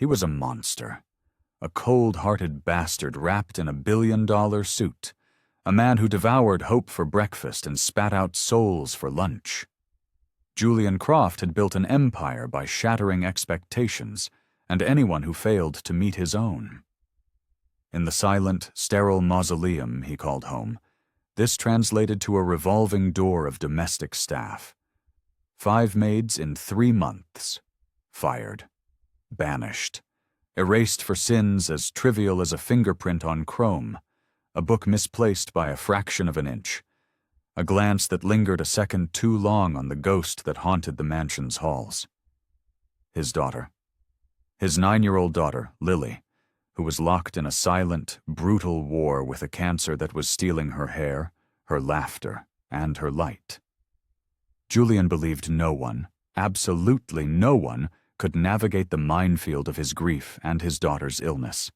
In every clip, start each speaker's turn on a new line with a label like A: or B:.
A: He was a monster, a cold-hearted bastard wrapped in a billion-dollar suit, a man who devoured hope for breakfast and spat out souls for lunch. Julian Croft had built an empire by shattering expectations and anyone who failed to meet his own. In the silent, sterile mausoleum he called home, this translated to a revolving door of domestic staff. 5 maids in 3 months. Fired. Banished. Erased for sins as trivial as a fingerprint on chrome, a book misplaced by a fraction of an inch, a glance that lingered a second too long on the ghost that haunted the mansion's halls. His daughter. His 9-year-old daughter, Lily, who was locked in a silent, brutal war with a cancer that was stealing her hair, her laughter, and her light. Julian believed no one, absolutely no one, could navigate the minefield of his grief and his daughter's illness.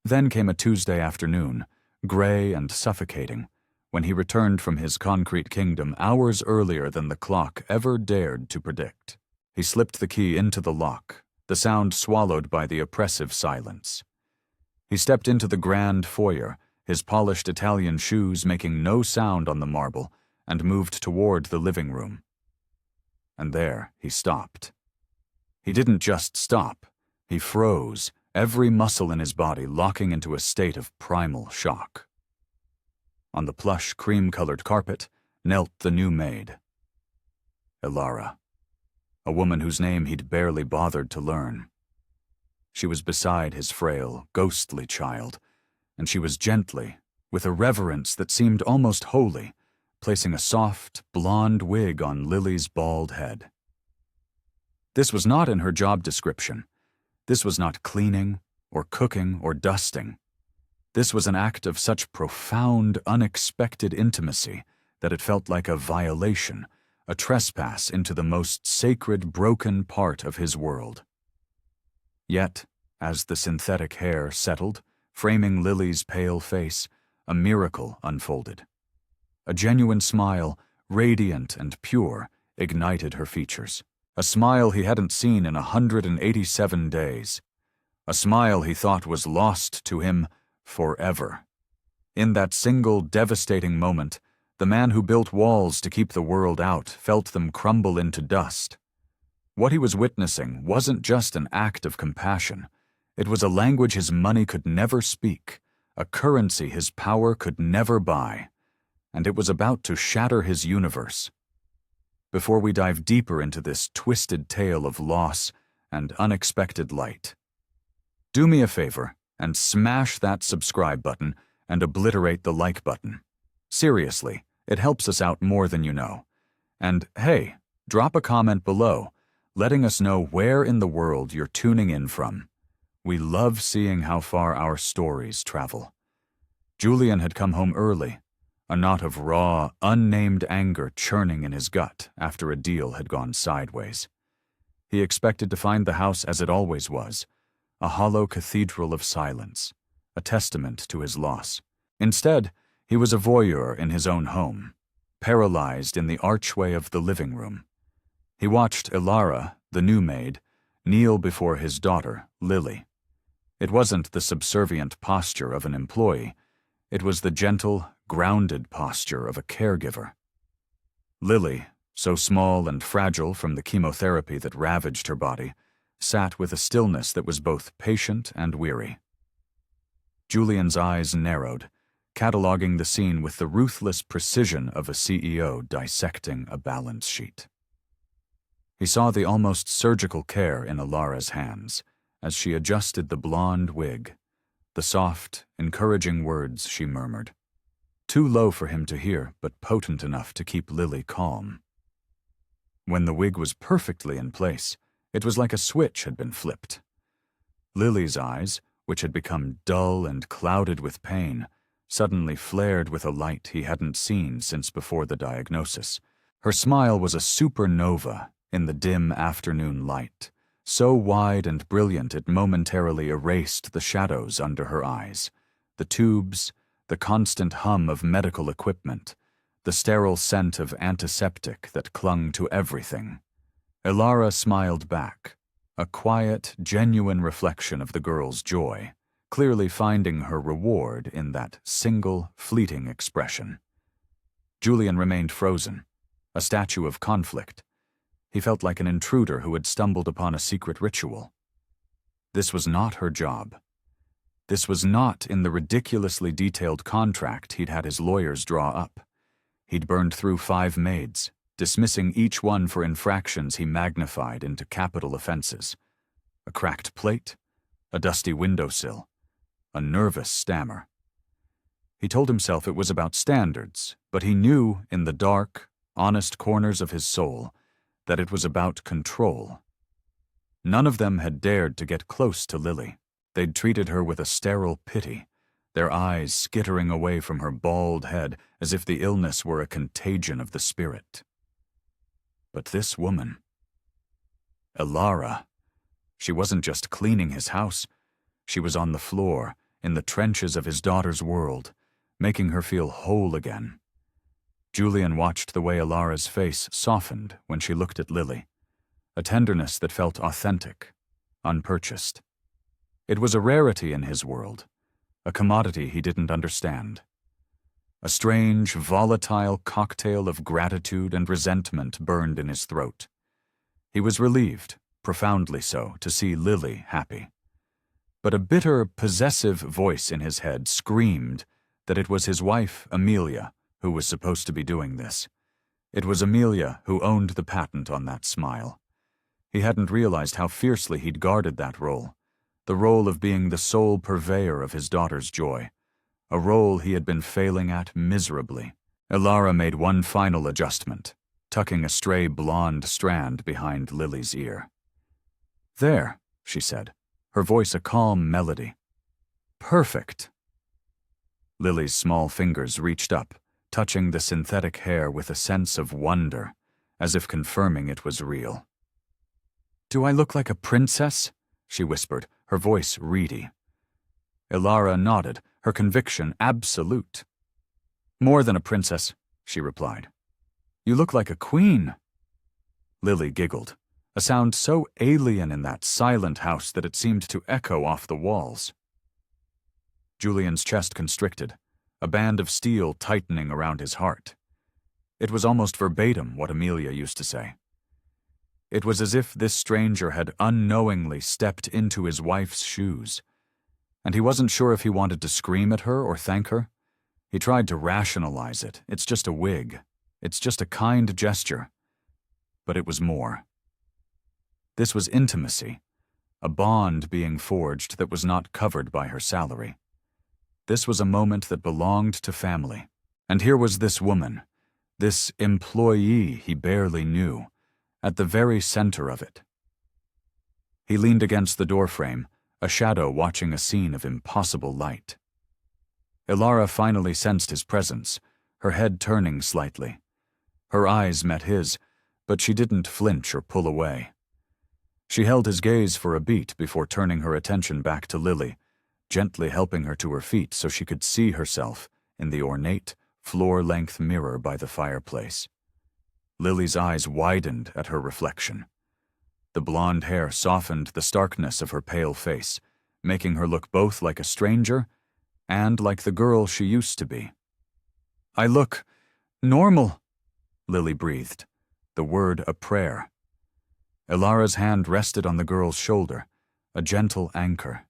A: Then came a Tuesday afternoon, gray and suffocating, when he returned from his concrete kingdom hours earlier than the clock ever dared to predict. He slipped the key into the lock, the sound swallowed by the oppressive silence. He stepped into the grand foyer, his polished Italian shoes making no sound on the marble, and moved toward the living room. And there he stopped. He didn't just stop, he froze, every muscle in his body locking into a state of primal shock. On the plush, cream-colored carpet knelt the new maid. Ilara, a woman whose name he'd barely bothered to learn. She was beside his frail, ghostly child, and she was gently, with a reverence that seemed almost holy, placing a soft, blonde wig on Lily's bald head. This was not in her job description. This was not cleaning, or cooking, or dusting. This was an act of such profound, unexpected intimacy that it felt like a violation, a trespass into the most sacred, broken part of his world. Yet, as the synthetic hair settled, framing Lily's pale face, a miracle unfolded. A genuine smile, radiant and pure, ignited her features. A smile he hadn't seen in 187 days. A smile he thought was lost to him forever. In that single devastating moment, the man who built walls to keep the world out felt them crumble into dust. What he was witnessing wasn't just an act of compassion. It was a language his money could never speak, a currency his power could never buy, and it was about to shatter his universe. Before we dive deeper into this twisted tale of loss and unexpected light, do me a favor and smash that subscribe button and obliterate the like button. Seriously, it helps us out more than you know. And hey, drop a comment below, letting us know where in the world you're tuning in from. We love seeing how far our stories travel. Julian had come home early, a knot of raw, unnamed anger churning in his gut after a deal had gone sideways. He expected to find the house as it always was, a hollow cathedral of silence, a testament to his loss. Instead, he was a voyeur in his own home, paralyzed in the archway of the living room. He watched Ilara, the new maid, kneel before his daughter, Lily. It wasn't the subservient posture of an employee. It was the gentle, grounded posture of a caregiver. Lily, so small and fragile from the chemotherapy that ravaged her body, sat with a stillness that was both patient and weary. Julian's eyes narrowed, cataloging the scene with the ruthless precision of a CEO dissecting a balance sheet. He saw the almost surgical care in Ilara's hands as she adjusted the blonde wig, the soft, encouraging words she murmured. Too low for him to hear, but potent enough to keep Lily calm. When the wig was perfectly in place, it was like a switch had been flipped. Lily's eyes, which had become dull and clouded with pain, suddenly flared with a light he hadn't seen since before the diagnosis. Her smile was a supernova in the dim afternoon light, so wide and brilliant it momentarily erased the shadows under her eyes, the tubes, the constant hum of medical equipment, the sterile scent of antiseptic that clung to everything. Ilara smiled back, a quiet, genuine reflection of the girl's joy, clearly finding her reward in that single, fleeting expression. Julian remained frozen, a statue of conflict. He felt like an intruder who had stumbled upon a secret ritual. This was not her job. This was not in the ridiculously detailed contract he'd had his lawyers draw up. He'd burned through 5 maids, dismissing each one for infractions he magnified into capital offenses. A cracked plate, a dusty windowsill, a nervous stammer. He told himself it was about standards, but he knew in the dark, honest corners of his soul that it was about control. None of them had dared to get close to Lily. They'd treated her with a sterile pity, their eyes skittering away from her bald head as if the illness were a contagion of the spirit. But this woman, Elara, she wasn't just cleaning his house. She was on the floor, in the trenches of his daughter's world, making her feel whole again. Julian watched the way Elara's face softened when she looked at Lily, a tenderness that felt authentic, unpurchased. It was a rarity in his world, a commodity he didn't understand. A strange, volatile cocktail of gratitude and resentment burned in his throat. He was relieved, profoundly so, to see Lily happy. But a bitter, possessive voice in his head screamed that it was his wife, Amelia, who was supposed to be doing this. It was Amelia who owned the patent on that smile. He hadn't realized how fiercely he'd guarded that role, the role of being the sole purveyor of his daughter's joy, a role he had been failing at miserably. Elara made one final adjustment, tucking a stray blonde strand behind Lily's ear. "There," she said, her voice a calm melody. "Perfect." Lily's small fingers reached up, touching the synthetic hair with a sense of wonder, as if confirming it was real. "Do I look like a princess?" she whispered, her voice reedy. Elara nodded, her conviction absolute. "More than a princess," she replied. "You look like a queen." Lily giggled, a sound so alien in that silent house that it seemed to echo off the walls. Julian's chest constricted, a band of steel tightening around his heart. It was almost verbatim what Amelia used to say. It was as if this stranger had unknowingly stepped into his wife's shoes, and he wasn't sure if he wanted to scream at her or thank her. He tried to rationalize it. It's just a wig. It's just a kind gesture. But it was more. This was intimacy, a bond being forged that was not covered by her salary. This was a moment that belonged to family. And here was this woman, this employee he barely knew, at the very center of it. He leaned against the doorframe, a shadow watching a scene of impossible light. Elara finally sensed his presence, her head turning slightly. Her eyes met his, but she didn't flinch or pull away. She held his gaze for a beat before turning her attention back to Lily, gently helping her to her feet so she could see herself in the ornate, floor-length mirror by the fireplace. Lily's eyes widened at her reflection. The blonde hair softened the starkness of her pale face, making her look both like a stranger and like the girl she used to be. "I look normal," Lily breathed, the word a prayer. Elara's hand rested on the girl's shoulder, a gentle anchor.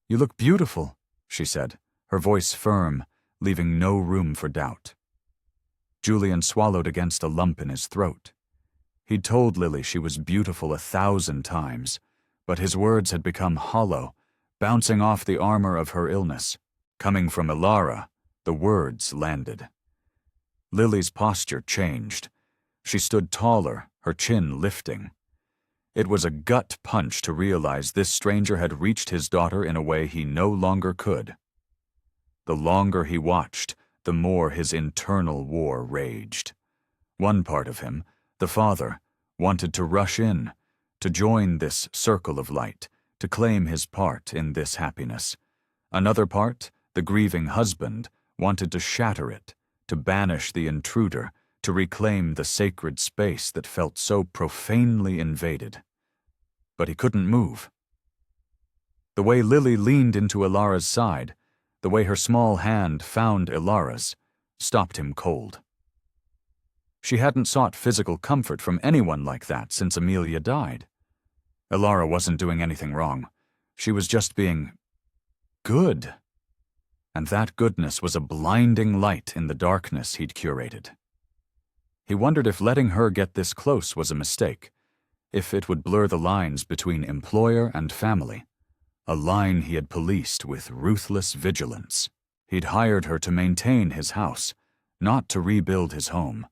A: "You look beautiful," she said, her voice firm, leaving no room for doubt. Julian swallowed against a lump in his throat. He'd told Lily she was beautiful 1,000 times, but his words had become hollow, bouncing off the armor of her illness. Coming from Elara, the words landed. Lily's posture changed. She stood taller, her chin lifting. It was a gut punch to realize this stranger had reached his daughter in a way he no longer could. The longer he watched, the more his internal war raged. One part of him, the father, wanted to rush in, to join this circle of light, to claim his part in this happiness. Another part, the grieving husband, wanted to shatter it, to banish the intruder, to reclaim the sacred space that felt so profanely invaded. but he couldn't move. The way Lily leaned into Ilara's side, the way her small hand found Ilara's, stopped him cold. She hadn't sought physical comfort from anyone like that since Amelia died. Ilara wasn't doing anything wrong. She was just being good. And that goodness was a blinding light in the darkness he'd curated. He wondered if letting her get this close was a mistake, if it would blur the lines between employer and family, a line he had policed with ruthless vigilance. He'd hired her to maintain his house, not to rebuild his home.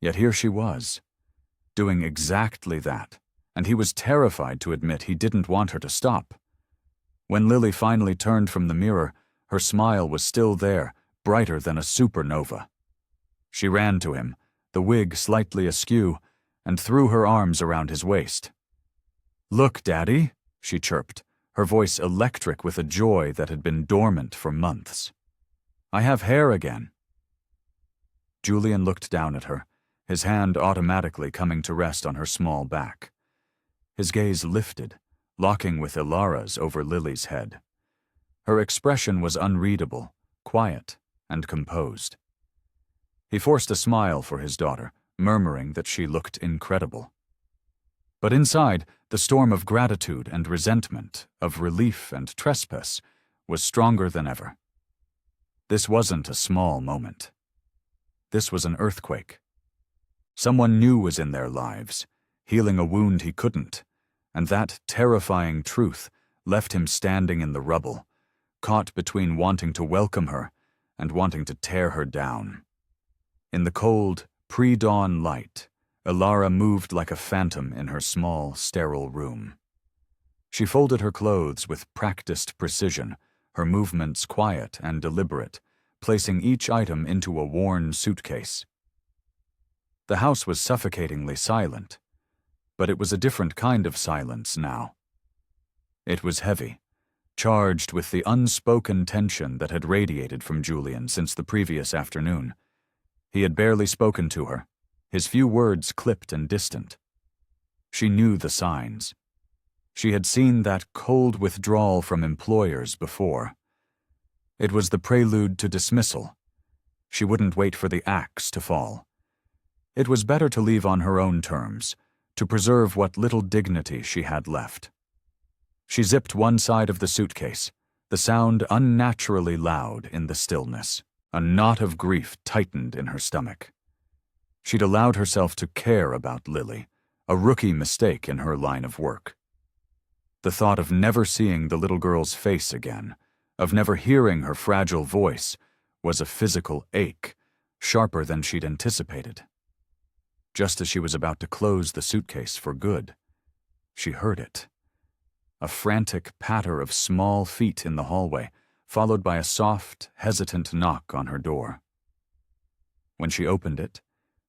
A: Yet here she was, doing exactly that, and he was terrified to admit he didn't want her to stop. When Lily finally turned from the mirror, her smile was still there, brighter than a supernova. She ran to him, the wig slightly askew, and threw her arms around his waist. "Look, Daddy," she chirped, her voice electric with a joy that had been dormant for months. "I have hair again." Julian looked down at her, his hand automatically coming to rest on her small back. His gaze lifted, locking with Ilara's over Lily's head. Her expression was unreadable, quiet, and composed. He forced a smile for his daughter, murmuring that she looked incredible. But inside, the storm of gratitude and resentment, of relief and trespass, was stronger than ever. This wasn't a small moment. This was an earthquake. Someone new was in their lives, healing a wound he couldn't, and that terrifying truth left him standing in the rubble, caught between wanting to welcome her and wanting to tear her down. In the cold, pre-dawn light, Ilara moved like a phantom in her small, sterile room. She folded her clothes with practiced precision, her movements quiet and deliberate, placing each item into a worn suitcase. The house was suffocatingly silent, but it was a different kind of silence now. It was heavy, charged with the unspoken tension that had radiated from Julian since the previous afternoon. He had barely spoken to her, his few words clipped and distant. She knew the signs. She had seen that cold withdrawal from employers before. It was the prelude to dismissal. She wouldn't wait for the axe to fall. It was better to leave on her own terms, to preserve what little dignity she had left. She zipped one side of the suitcase, the sound unnaturally loud in the stillness. A knot of grief tightened in her stomach. She'd allowed herself to care about Lily, a rookie mistake in her line of work. The thought of never seeing the little girl's face again, of never hearing her fragile voice, was a physical ache, sharper than she'd anticipated. Just as she was about to close the suitcase for good, she heard it. A frantic patter of small feet in the hallway, followed by a soft, hesitant knock on her door. When she opened it,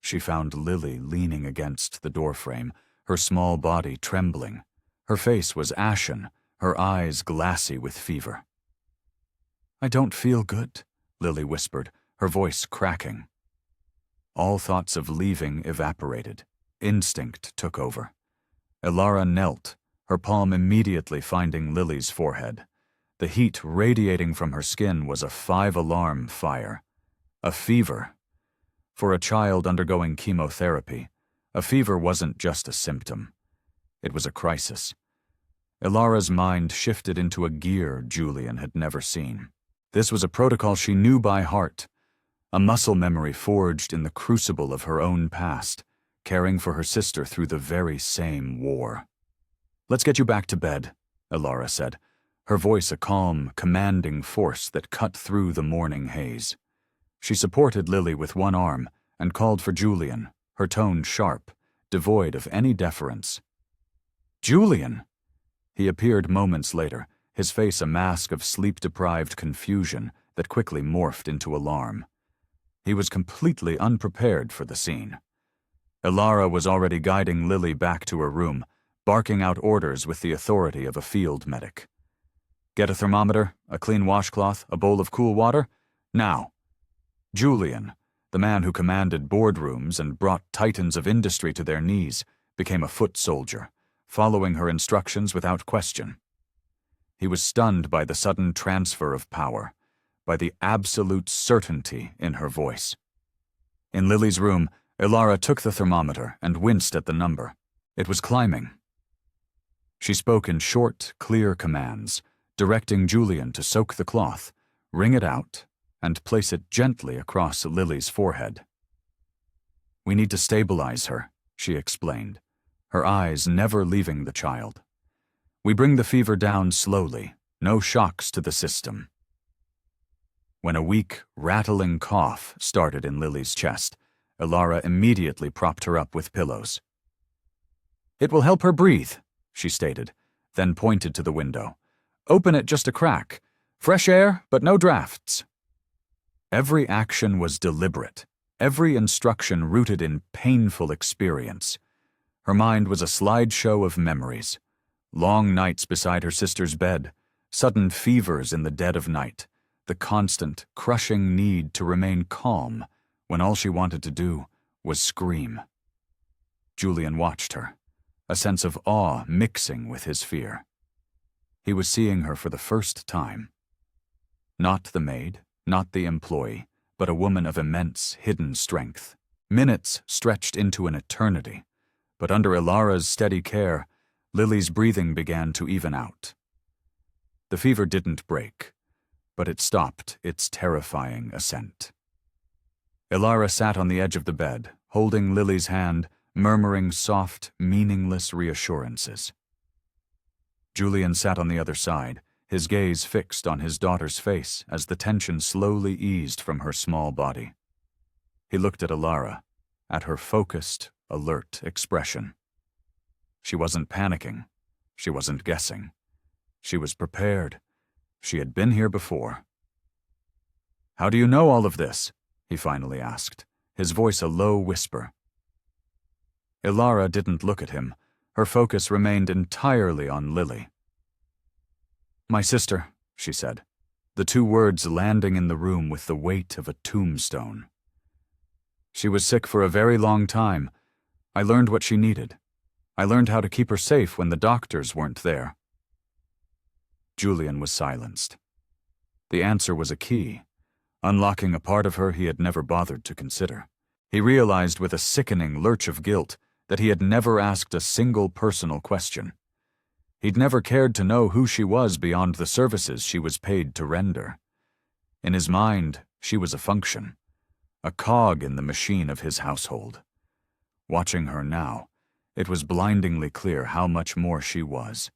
A: she found Lily leaning against the doorframe, her small body trembling. Her face was ashen, her eyes glassy with fever. "I don't feel good," Lily whispered, her voice cracking. All thoughts of leaving evaporated. Instinct took over. Ilara knelt, her palm immediately finding Lily's forehead. The heat radiating from her skin was a 5-alarm fire. A fever. For a child undergoing chemotherapy, a fever wasn't just a symptom. It was a crisis. Ilara's mind shifted into a gear Julian had never seen. This was a protocol she knew by heart, a muscle memory forged in the crucible of her own past, caring for her sister through the very same war. "Let's get you back to bed," Ilara said, her voice a calm, commanding force that cut through the morning haze. She supported Lily with one arm and called for Julian, her tone sharp, devoid of any deference. "Julian!" He appeared moments later, his face a mask of sleep-deprived confusion that quickly morphed into alarm. He was completely unprepared for the scene. Ilara was already guiding Lily back to her room, barking out orders with the authority of a field medic. "Get a thermometer, a clean washcloth, a bowl of cool water? Now!" Julian, the man who commanded boardrooms and brought titans of industry to their knees, became a foot soldier, following her instructions without question. He was stunned by the sudden transfer of power, by the absolute certainty in her voice. In Lily's room, Ilara took the thermometer and winced at the number. It was climbing. She spoke in short, clear commands, directing Julian to soak the cloth, wring it out, and place it gently across Lily's forehead. "We need to stabilize her," she explained, her eyes never leaving the child. "We bring the fever down slowly, no shocks to the system." When a weak, rattling cough started in Lily's chest, Ilara immediately propped her up with pillows. "It will help her breathe," she stated, then pointed to the window. "Open it just a crack. Fresh air, but no drafts." Every action was deliberate, every instruction rooted in painful experience. Her mind was a slideshow of memories. Long nights beside her sister's bed, sudden fevers in the dead of night, the constant, crushing need to remain calm when all she wanted to do was scream. Julian watched her, a sense of awe mixing with his fear. He was seeing her for the first time. Not the maid, not the employee, but a woman of immense, hidden strength. Minutes stretched into an eternity, but under Ilara's steady care, Lily's breathing began to even out. The fever didn't break, but it stopped its terrifying ascent. Ilara sat on the edge of the bed, holding Lily's hand, murmuring soft, meaningless reassurances. Julian sat on the other side, his gaze fixed on his daughter's face as the tension slowly eased from her small body. He looked at Ilara, at her focused, alert expression. She wasn't panicking. She wasn't guessing. She was prepared. She had been here before. "How do you know all of this?" he finally asked, his voice a low whisper. Ilara didn't look at him. Her focus remained entirely on Lily. "My sister," she said, the two words landing in the room with the weight of a tombstone. "She was sick for a very long time. I learned what she needed. I learned how to keep her safe when the doctors weren't there." Julian was silenced. The answer was a key, unlocking a part of her he had never bothered to consider. He realized with a sickening lurch of guilt that he had never asked a single personal question. He'd never cared to know who she was beyond the services she was paid to render. In his mind, she was a function, a cog in the machine of his household. Watching her now, it was blindingly clear how much more she was.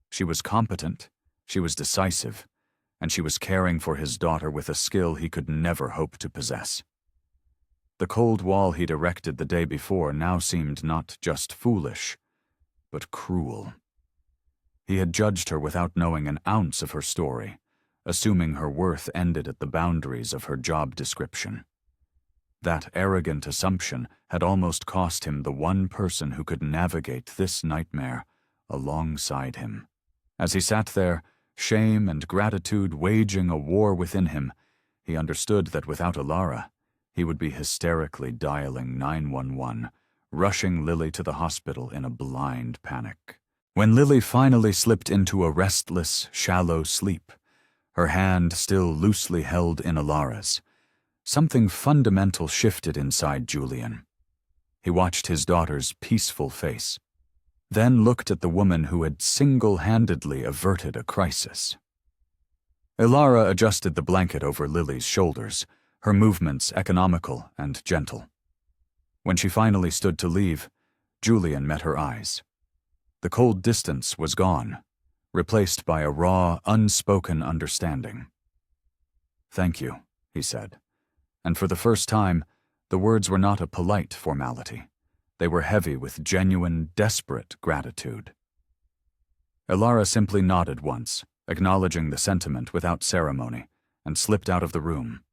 A: She was competent, she was decisive, and she was caring for his daughter with a skill he could never hope to possess. The cold wall he'd erected the day before now seemed not just foolish, but cruel. He had judged her without knowing an ounce of her story, assuming her worth ended at the boundaries of her job description. That arrogant assumption had almost cost him the one person who could navigate this nightmare alongside him. As he sat there, shame and gratitude waging a war within him, he understood that without Ilara, he would be hysterically dialing 911, rushing Lily to the hospital in a blind panic. When Lily finally slipped into a restless, shallow sleep, her hand still loosely held in Ilara's, something fundamental shifted inside Julian. He watched his daughter's peaceful face, then looked at the woman who had single-handedly averted a crisis. Ilara adjusted the blanket over Lily's shoulders, her movements economical and gentle. When she finally stood to leave, Julian met her eyes. The cold distance was gone, replaced by a raw, unspoken understanding. "Thank you," he said, and for the first time, the words were not a polite formality. They were heavy with genuine, desperate gratitude. Ilara simply nodded once, acknowledging the sentiment without ceremony, and slipped out of the room.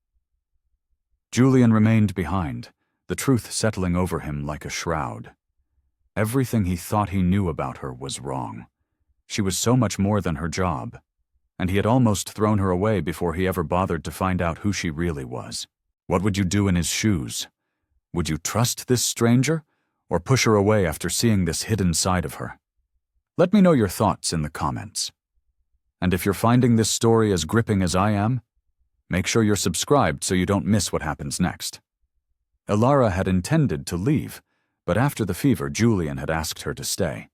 A: Julian remained behind, the truth settling over him like a shroud. Everything he thought he knew about her was wrong. She was so much more than her job, and he had almost thrown her away before he ever bothered to find out who she really was. What would you do in his shoes? Would you trust this stranger, or push her away after seeing this hidden side of her? Let me know your thoughts in the comments. And if you're finding this story as gripping as I am, make sure you're subscribed so you don't miss what happens next. Ilara had intended to leave, but after the fever, Julian had asked her to stay.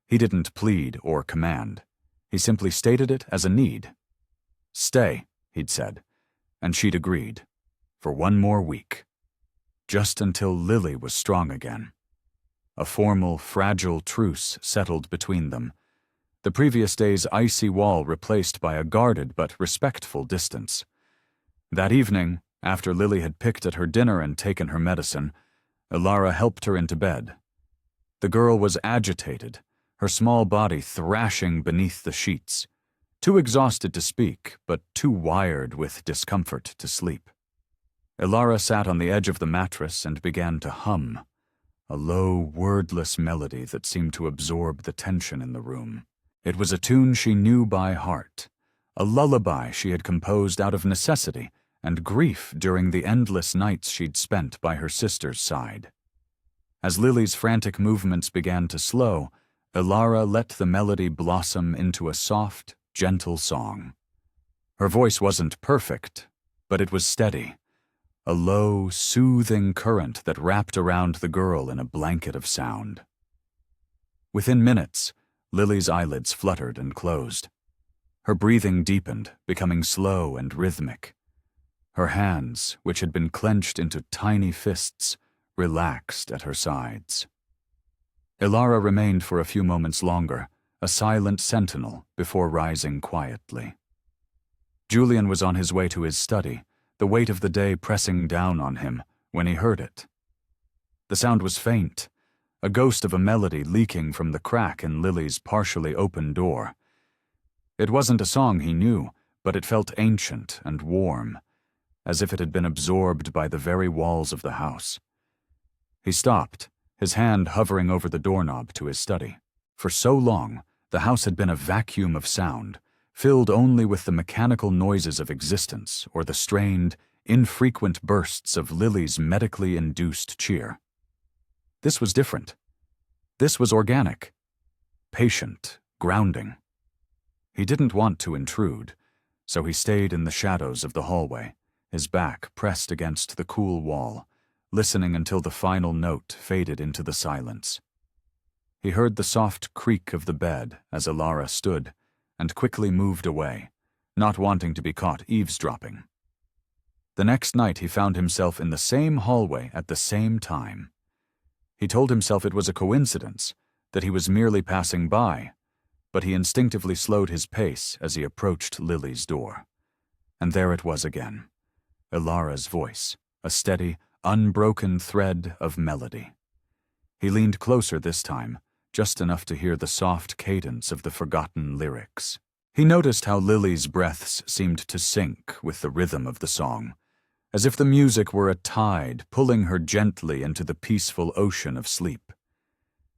A: He didn't plead or command. He simply stated it as a need. Stay, he'd said, and she'd agreed, for one more week. Just until Lily was strong again. A formal, fragile truce settled between them, the previous day's icy wall replaced by a guarded but respectful distance. That evening, after Lily had picked at her dinner and taken her medicine, Ilara helped her into bed. The girl was agitated, her small body thrashing beneath the sheets, too exhausted to speak, but too wired with discomfort to sleep. Ilara sat on the edge of the mattress and began to hum, a low, wordless melody that seemed to absorb the tension in the room. It was a tune she knew by heart, a lullaby she had composed out of necessity and grief during the endless nights she'd spent by her sister's side. As Lily's frantic movements began to slow, Ilara let the melody blossom into a soft, gentle song. Her voice wasn't perfect, but it was steady, a low, soothing current that wrapped around the girl in a blanket of sound. Within minutes, Lily's eyelids fluttered and closed. Her breathing deepened, becoming slow and rhythmic. Her hands, which had been clenched into tiny fists, relaxed at her sides. Ilara remained for a few moments longer, a silent sentinel, before rising quietly. Julian was on his way to his study, the weight of the day pressing down on him, when he heard it. The sound was faint, a ghost of a melody leaking from the crack in Lily's partially open door. It wasn't a song he knew, but it felt ancient and warm, as if it had been absorbed by the very walls of the house. He stopped, his hand hovering over the doorknob to his study. For so long, the house had been a vacuum of sound, filled only with the mechanical noises of existence or the strained, infrequent bursts of Lily's medically induced cheer. This was different. This was organic, patient, grounding. He didn't want to intrude, so he stayed in the shadows of the hallway, his back pressed against the cool wall, listening until the final note faded into the silence. He heard the soft creak of the bed as Ilara stood, and quickly moved away, not wanting to be caught eavesdropping. The next night he found himself in the same hallway at the same time. He told himself it was a coincidence, that he was merely passing by, but he instinctively slowed his pace as he approached Lily's door. And there it was again, Ilara's voice, a steady, unbroken thread of melody. He leaned closer this time, just enough to hear the soft cadence of the forgotten lyrics. He noticed how Lily's breaths seemed to sync with the rhythm of the song, as if the music were a tide pulling her gently into the peaceful ocean of sleep.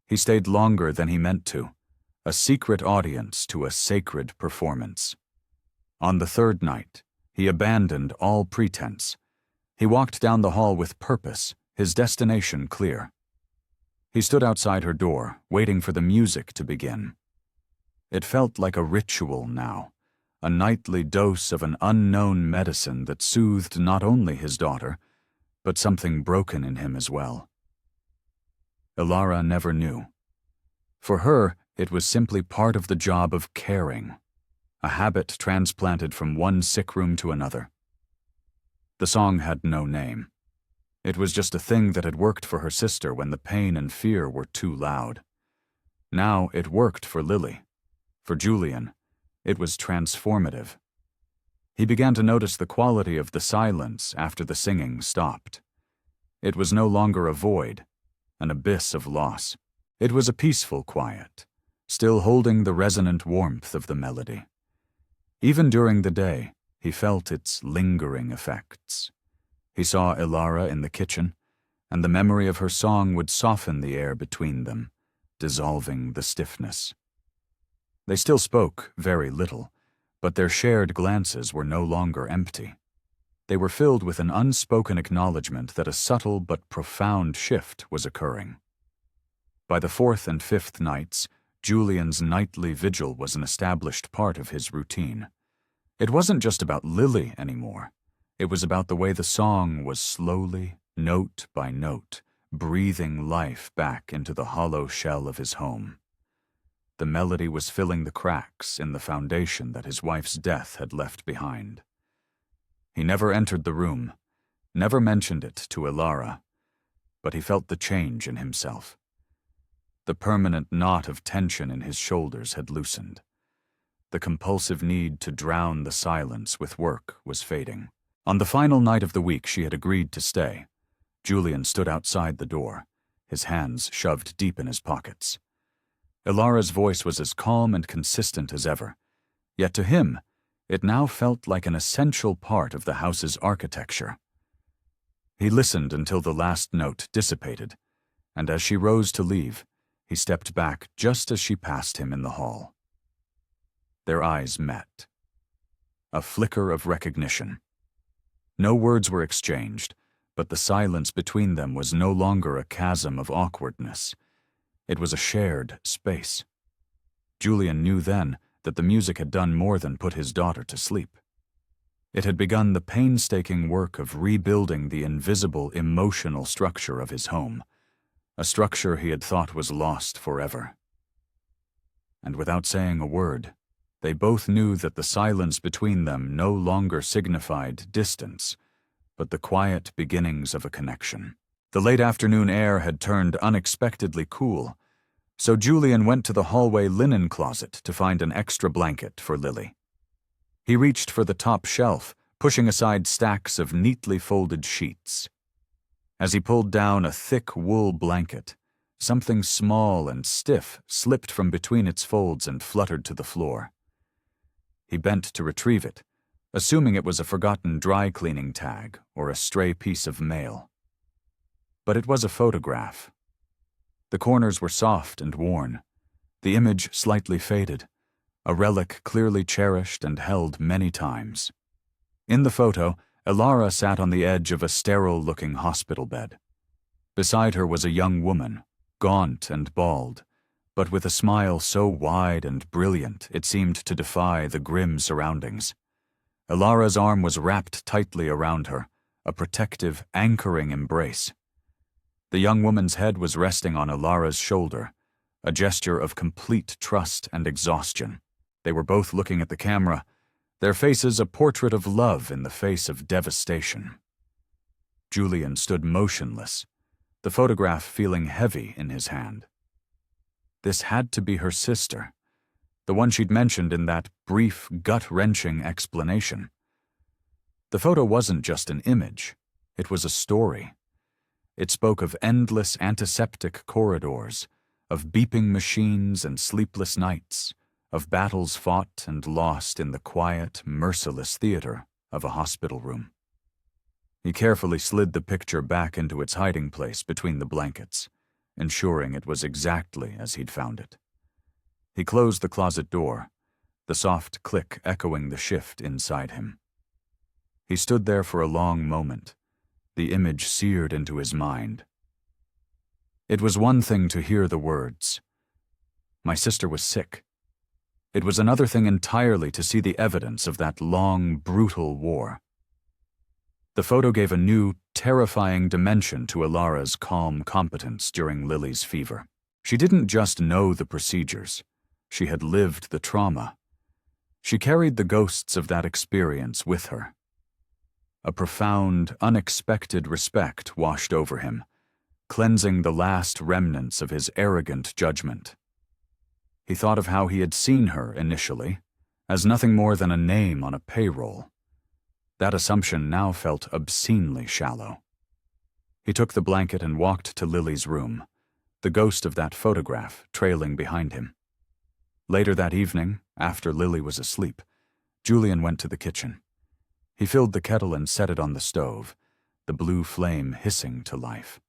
A: He stayed longer than he meant to, a secret audience to a sacred performance. On the third night, he abandoned all pretense. He walked down the hall with purpose, his destination clear. He stood outside her door, waiting for the music to begin. It felt like a ritual now, a nightly dose of an unknown medicine that soothed not only his daughter, but something broken in him as well. Ilara never knew. For her, it was simply part of the job of caring, a habit transplanted from one sick room to another. The song had no name. It was just a thing that had worked for her sister when the pain and fear were too loud. Now it worked for Lily. For Julian, it was transformative. He began to notice the quality of the silence after the singing stopped. It was no longer a void, an abyss of loss. It was a peaceful quiet, still holding the resonant warmth of the melody. Even during the day, he felt its lingering effects. He saw Ilara in the kitchen, and the memory of her song would soften the air between them, dissolving the stiffness. They still spoke very little, but their shared glances were no longer empty. They were filled with an unspoken acknowledgement that a subtle but profound shift was occurring. By the fourth and fifth nights, Julian's nightly vigil was an established part of his routine. It wasn't just about Lily anymore. It was about the way the song was slowly, note by note, breathing life back into the hollow shell of his home. The melody was filling the cracks in the foundation that his wife's death had left behind. He never entered the room, never mentioned it to Ilara, but he felt the change in himself. The permanent knot of tension in his shoulders had loosened. The compulsive need to drown the silence with work was fading. On the final night of the week she had agreed to stay, Julian stood outside the door, his hands shoved deep in his pockets. Ilara's voice was as calm and consistent as ever, yet to him, it now felt like an essential part of the house's architecture. He listened until the last note dissipated, and as she rose to leave, he stepped back just as she passed him in the hall. Their eyes met. A flicker of recognition. No words were exchanged, but the silence between them was no longer a chasm of awkwardness. It was a shared space. Julian knew then that the music had done more than put his daughter to sleep. It had begun the painstaking work of rebuilding the invisible emotional structure of his home, a structure he had thought was lost forever. And without saying a word, they both knew that the silence between them no longer signified distance, but the quiet beginnings of a connection. The late afternoon air had turned unexpectedly cool, so Julian went to the hallway linen closet to find an extra blanket for Lily. He reached for the top shelf, pushing aside stacks of neatly folded sheets. As he pulled down a thick wool blanket, something small and stiff slipped from between its folds and fluttered to the floor. He bent to retrieve it, assuming it was a forgotten dry cleaning tag or a stray piece of mail. But it was a photograph. The corners were soft and worn, the image slightly faded, a relic clearly cherished and held many times. In the photo, Ilara sat on the edge of a sterile-looking hospital bed. Beside her was a young woman, gaunt and bald, but with a smile so wide and brilliant it seemed to defy the grim surroundings. Ilara's arm was wrapped tightly around her, a protective, anchoring embrace. The young woman's head was resting on Ilara's shoulder, a gesture of complete trust and exhaustion. They were both looking at the camera, their faces a portrait of love in the face of devastation. Julian stood motionless, the photograph feeling heavy in his hand. This had to be her sister, the one she'd mentioned in that brief, gut-wrenching explanation. The photo wasn't just an image, it was a story. It spoke of endless antiseptic corridors, of beeping machines and sleepless nights, of battles fought and lost in the quiet, merciless theater of a hospital room. He carefully slid the picture back into its hiding place between the blankets, ensuring it was exactly as he'd found it. He closed the closet door, the soft click echoing the shift inside him. He stood there for a long moment, the image seared into his mind. It was one thing to hear the words, "My sister was sick." It was another thing entirely to see the evidence of that long, brutal war. The photo gave a new, terrifying dimension to Ilara's calm competence during Lily's fever. She didn't just know the procedures. She had lived the trauma. She carried the ghosts of that experience with her. A profound, unexpected respect washed over him, cleansing the last remnants of his arrogant judgment. He thought of how he had seen her initially, as nothing more than a name on a payroll. That assumption now felt obscenely shallow. He took the blanket and walked to Lily's room, the ghost of that photograph trailing behind him. Later that evening, after Lily was asleep, Julian went to the kitchen. He filled the kettle and set it on the stove, the blue flame hissing to life.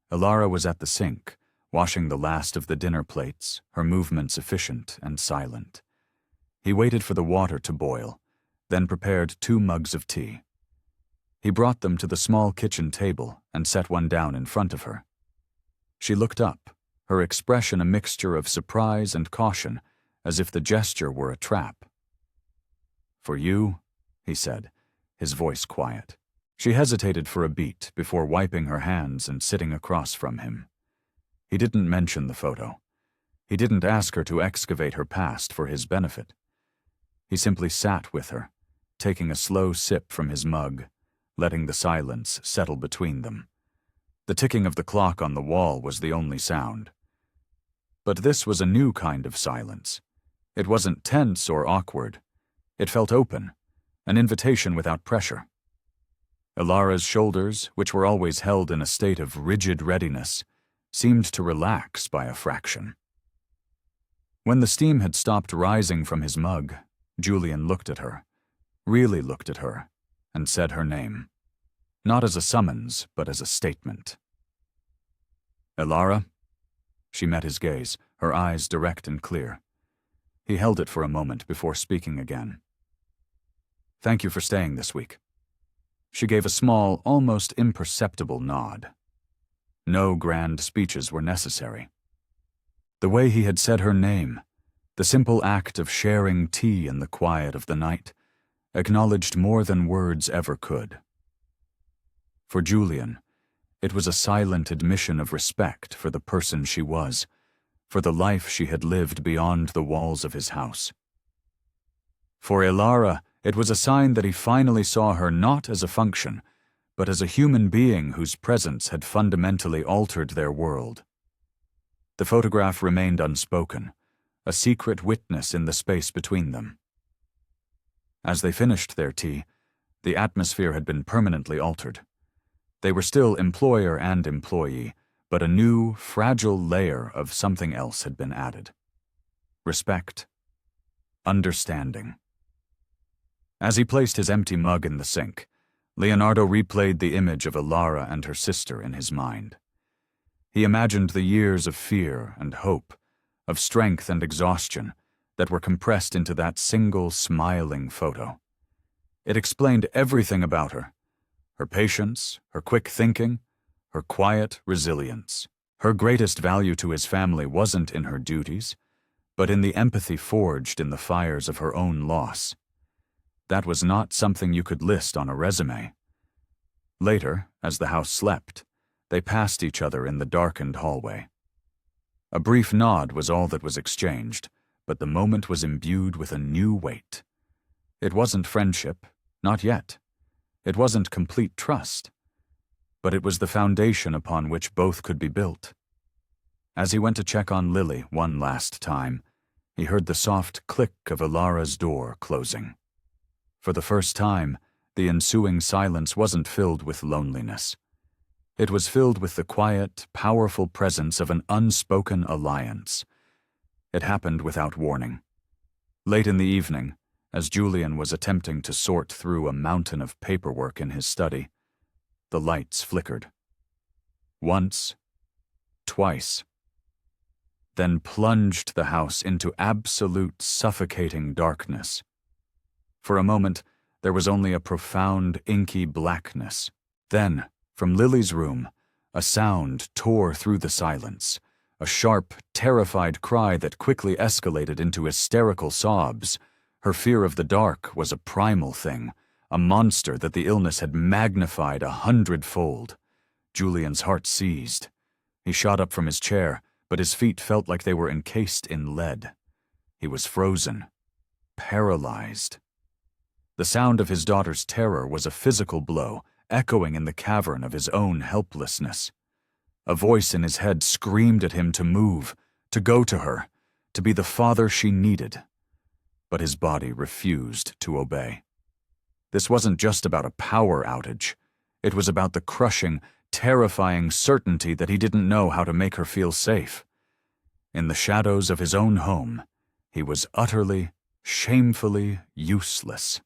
A: Ilara was at the sink, washing the last of the dinner plates, her movements efficient and silent. He waited for the water to boil, then prepared 2 mugs of tea. He brought them to the small kitchen table and set one down in front of her. She looked up, her expression a mixture of surprise and caution, as if the gesture were a trap. "For you?" he said, his voice quiet. She hesitated for a beat before wiping her hands and sitting across from him. He didn't mention the photo. He didn't ask her to excavate her past for his benefit. He simply sat with her, taking a slow sip from his mug, letting the silence settle between them. The ticking of the clock on the wall was the only sound. But this was a new kind of silence. It wasn't tense or awkward. It felt open, an invitation without pressure. Ilara's shoulders, which were always held in a state of rigid readiness, seemed to relax by a fraction. When the steam had stopped rising from his mug, Julian looked at her, really looked at her, and said her name. Not as a summons, but as a statement. "Ilara?" She met his gaze, her eyes direct and clear. He held it for a moment before speaking again. "Thank you for staying this week." She gave a small, almost imperceptible nod. No grand speeches were necessary. The way he had said her name, the simple act of sharing tea in the quiet of the night, acknowledged more than words ever could. For Julian, it was a silent admission of respect for the person she was, for the life she had lived beyond the walls of his house. For Ilara, it was a sign that he finally saw her not as a function, but as a human being whose presence had fundamentally altered their world. The photograph remained unspoken, a secret witness in the space between them. As they finished their tea, the atmosphere had been permanently altered. They were still employer and employee, but a new, fragile layer of something else had been added. Respect. Understanding. As he placed his empty mug in the sink, Leonardo replayed the image of Ilara and her sister in his mind. He imagined the years of fear and hope, of strength and exhaustion, that were compressed into that single smiling photo. It explained everything about her: her patience, her quick thinking, her quiet resilience. Her greatest value to his family wasn't in her duties, but in the empathy forged in the fires of her own loss. That was not something you could list on a resume. Later, as the house slept, they passed each other in the darkened hallway. A brief nod was all that was exchanged, but the moment was imbued with a new weight. It wasn't friendship, not yet. It wasn't complete trust, but it was the foundation upon which both could be built. As he went to check on Lily one last time, he heard the soft click of Ilara's door closing. For the first time, the ensuing silence wasn't filled with loneliness. It was filled with the quiet, powerful presence of an unspoken alliance. It happened without warning. Late in the evening, as Julian was attempting to sort through a mountain of paperwork in his study, the lights flickered. Once, twice, then plunged the house into absolute suffocating darkness. For a moment, there was only a profound, inky blackness. Then, from Lily's room, a sound tore through the silence, a sharp, terrified cry that quickly escalated into hysterical sobs. Her fear of the dark was a primal thing, a monster that the illness had magnified 100-fold. Julian's heart seized. He shot up from his chair, but his feet felt like they were encased in lead. He was frozen, paralyzed. The sound of his daughter's terror was a physical blow, echoing in the cavern of his own helplessness. A voice in his head screamed at him to move, to go to her, to be the father she needed. But his body refused to obey. This wasn't just about a power outage. It was about the crushing, terrifying certainty that he didn't know how to make her feel safe. In the shadows of his own home, he was utterly, shamefully useless.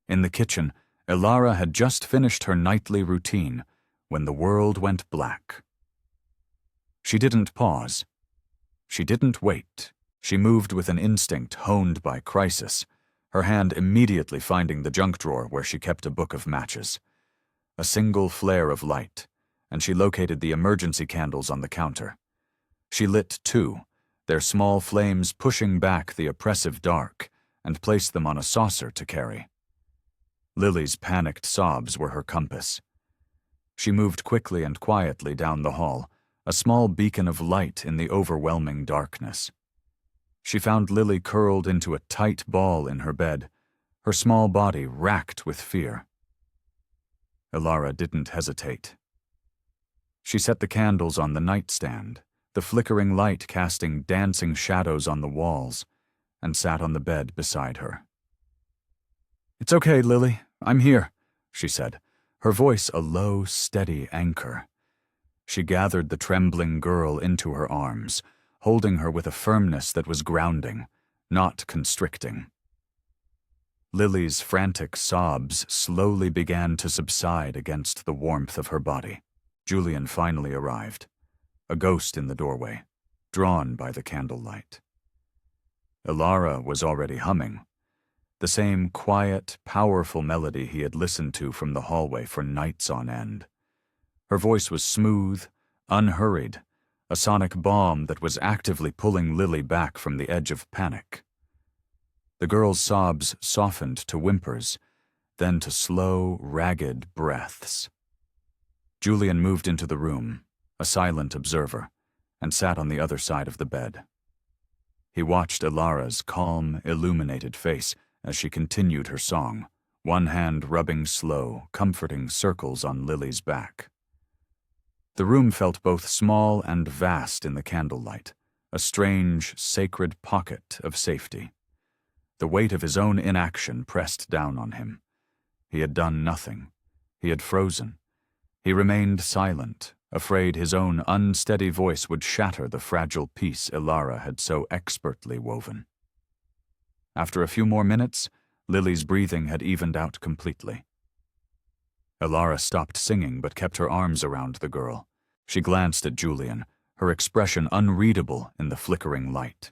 A: In the kitchen, Ilara had just finished her nightly routine when the world went black. She didn't pause. She didn't wait. She moved with an instinct honed by crisis, her hand immediately finding the junk drawer where she kept a book of matches. A single flare of light, and she located the emergency candles on the counter. She lit 2, their small flames pushing back the oppressive dark, and placed them on a saucer to carry. Lily's panicked sobs were her compass. She moved quickly and quietly down the hall, a small beacon of light in the overwhelming darkness. She found Lily curled into a tight ball in her bed, her small body racked with fear. Ilara didn't hesitate. She set the candles on the nightstand, the flickering light casting dancing shadows on the walls, and sat on the bed beside her. "It's okay, Lily. I'm here," she said, her voice a low, steady anchor. She gathered the trembling girl into her arms, holding her with a firmness that was grounding, not constricting. Lily's frantic sobs slowly began to subside against the warmth of her body. Julian finally arrived, a ghost in the doorway, drawn by the candlelight. Ilara was already humming, the same quiet, powerful melody he had listened to from the hallway for nights on end. Her voice was smooth, unhurried, a sonic bomb that was actively pulling Lily back from the edge of panic. The girl's sobs softened to whimpers, then to slow, ragged breaths. Julian moved into the room, a silent observer, and sat on the other side of the bed. He watched Ilara's calm, illuminated face as she continued her song, one hand rubbing slow, comforting circles on Lily's back. The room felt both small and vast in the candlelight, a strange, sacred pocket of safety. The weight of his own inaction pressed down on him. He had done nothing. He had frozen. He remained silent, afraid his own unsteady voice would shatter the fragile peace Ilara had so expertly woven. After a few more minutes, Lily's breathing had evened out completely. Ilara stopped singing but kept her arms around the girl. She glanced at Julian, her expression unreadable in the flickering light.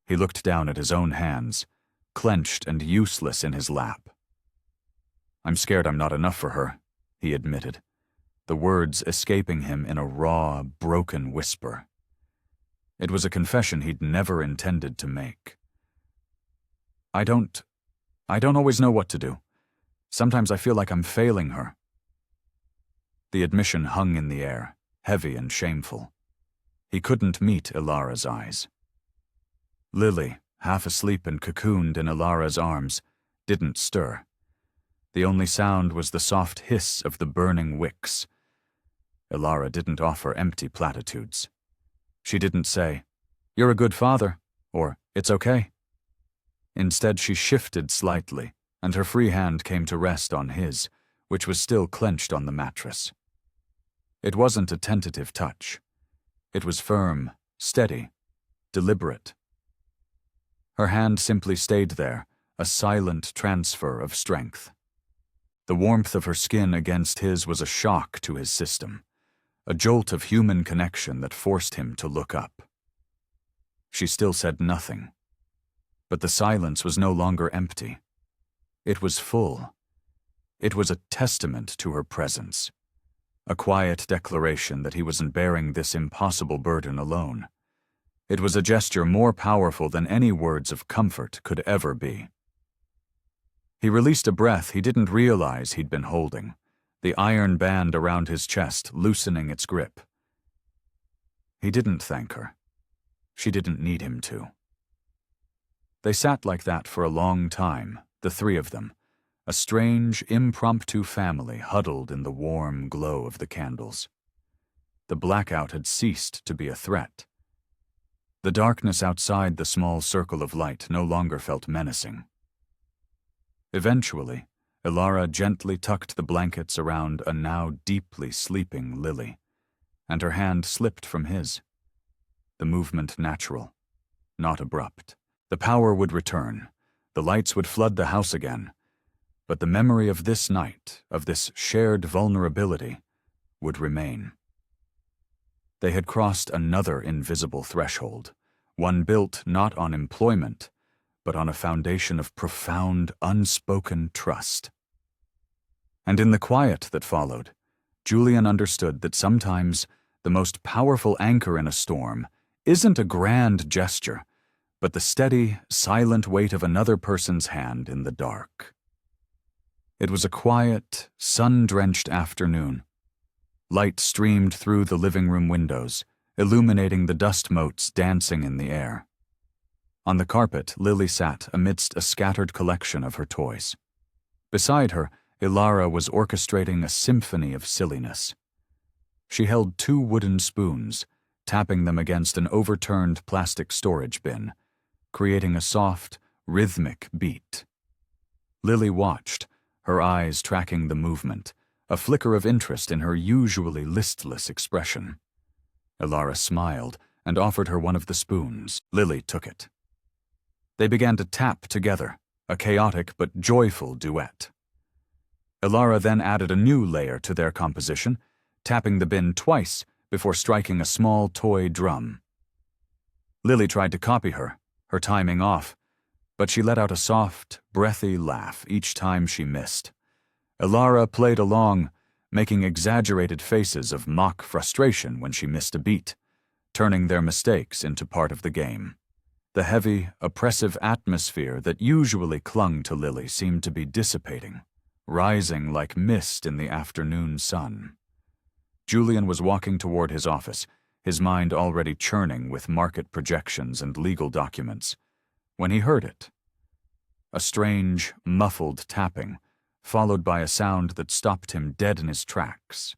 A: He looked down at his own hands, clenched and useless in his lap. "I'm scared I'm not enough for her," he admitted, the words escaping him in a raw, broken whisper. It was a confession he'd never intended to make. I don't always know what to do. Sometimes I feel like I'm failing her." The admission hung in the air, heavy and shameful. He couldn't meet Ilara's eyes. Lily, half asleep and cocooned in Ilara's arms, didn't stir. The only sound was the soft hiss of the burning wicks. Ilara didn't offer empty platitudes. She didn't say, "You're a good father," or "It's okay." Instead, she shifted slightly, and her free hand came to rest on his, which was still clenched on the mattress. It wasn't a tentative touch. It was firm, steady, deliberate. Her hand simply stayed there, a silent transfer of strength. The warmth of her skin against his was a shock to his system, a jolt of human connection that forced him to look up. She still said nothing, but the silence was no longer empty. It was full. It was a testament to her presence, a quiet declaration that he wasn't bearing this impossible burden alone. It was a gesture more powerful than any words of comfort could ever be. He released a breath he didn't realize he'd been holding, the iron band around his chest loosening its grip. He didn't thank her. She didn't need him to. They sat like that for a long time, the three of them, a strange, impromptu family huddled in the warm glow of the candles. The blackout had ceased to be a threat. The darkness outside the small circle of light no longer felt menacing. Eventually, Ilara gently tucked the blankets around a now deeply sleeping Lily, and her hand slipped from his. The movement natural, not abrupt. The power would return, the lights would flood the house again, but the memory of this night, of this shared vulnerability, would remain. They had crossed another invisible threshold, one built not on employment, but on a foundation of profound, unspoken trust. And in the quiet that followed, Julian understood that sometimes the most powerful anchor in a storm, isn't a grand gesture, but the steady, silent weight of another person's hand in the dark. It was a quiet, sun-drenched afternoon. Light streamed through the living room windows, illuminating the dust motes dancing in the air. On the carpet, Lily sat amidst a scattered collection of her toys. Beside her, Ilara was orchestrating a symphony of silliness. She held 2 wooden spoons, tapping them against an overturned plastic storage bin, creating a soft, rhythmic beat. Lily watched, her eyes tracking the movement, a flicker of interest in her usually listless expression. Ilara smiled and offered her one of the spoons. Lily took it. They began to tap together, a chaotic but joyful duet. Ilara then added a new layer to their composition, tapping the bin twice before striking a small toy drum. Lily tried to copy her timing off, but she let out a soft, breathy laugh each time she missed. Ilara played along, making exaggerated faces of mock frustration when she missed a beat, turning their mistakes into part of the game. The heavy, oppressive atmosphere that usually clung to Lily seemed to be dissipating, rising like mist in the afternoon sun. Julian was walking toward his office, his mind already churning with market projections and legal documents, when he heard it. A strange, muffled tapping, followed by a sound that stopped him dead in his tracks.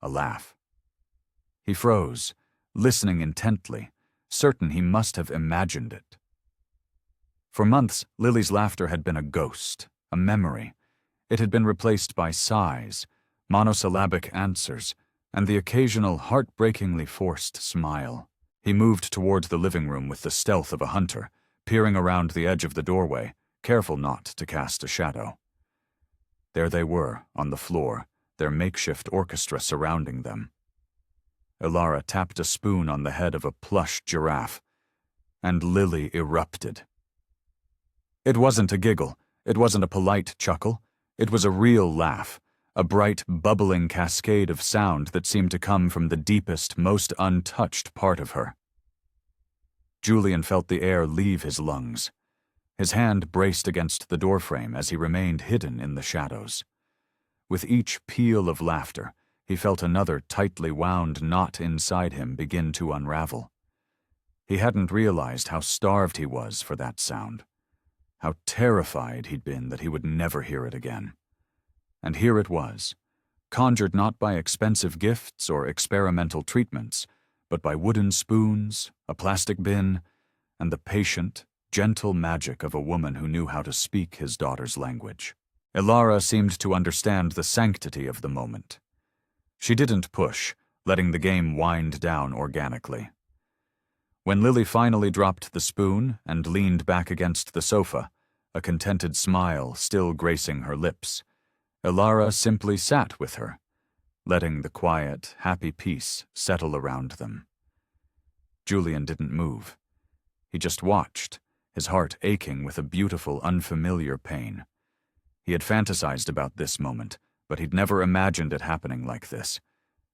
A: A laugh. He froze, listening intently, certain he must have imagined it. For months, Lily's laughter had been a ghost, a memory. It had been replaced by sighs, monosyllabic answers, and the occasional heartbreakingly forced smile. He moved toward the living room with the stealth of a hunter, peering around the edge of the doorway, careful not to cast a shadow. There they were, on the floor, their makeshift orchestra surrounding them. Ilara tapped a spoon on the head of a plush giraffe, and Lily erupted. It wasn't a giggle, it wasn't a polite chuckle, it was a real laugh, a bright, bubbling cascade of sound that seemed to come from the deepest, most untouched part of her. Julian felt the air leave his lungs. His hand braced against the doorframe as he remained hidden in the shadows. With each peal of laughter, he felt another tightly wound knot inside him begin to unravel. He hadn't realized how starved he was for that sound, how terrified he'd been that he would never hear it again. And here it was, conjured not by expensive gifts or experimental treatments, but by wooden spoons, a plastic bin, and the patient, gentle magic of a woman who knew how to speak his daughter's language. Ilara seemed to understand the sanctity of the moment. She didn't push, letting the game wind down organically. When Lily finally dropped the spoon and leaned back against the sofa, a contented smile still gracing her lips, Ilara simply sat with her, letting the quiet, happy peace settle around them. Julian didn't move. He just watched, his heart aching with a beautiful, unfamiliar pain. He had fantasized about this moment, but he'd never imagined it happening like this.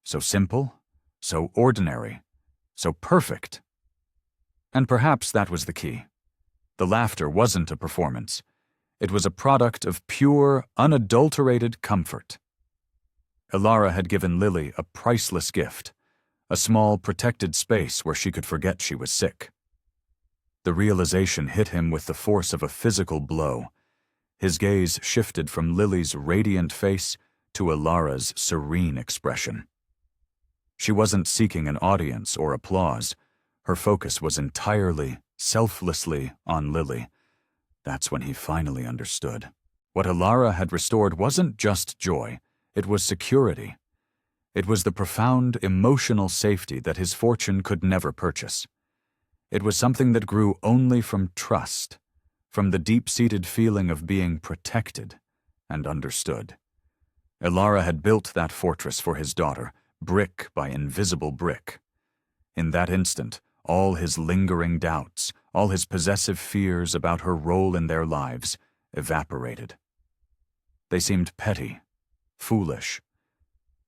A: So simple, so ordinary, so perfect. And perhaps that was the key. The laughter wasn't a performance. It was a product of pure, unadulterated comfort. Ilara had given Lily a priceless gift, a small, protected space where she could forget she was sick. The realization hit him with the force of a physical blow. His gaze shifted from Lily's radiant face to Ilara's serene expression. She wasn't seeking an audience or applause. Her focus was entirely, selflessly on Lily. That's when he finally understood. What Ilara had restored wasn't just joy, it was security. It was the profound emotional safety that his fortune could never purchase. It was something that grew only from trust, from the deep-seated feeling of being protected and understood. Ilara had built that fortress for his daughter, brick by invisible brick. In that instant, all his lingering doubts, all his possessive fears about her role in their lives, evaporated. They seemed petty, foolish,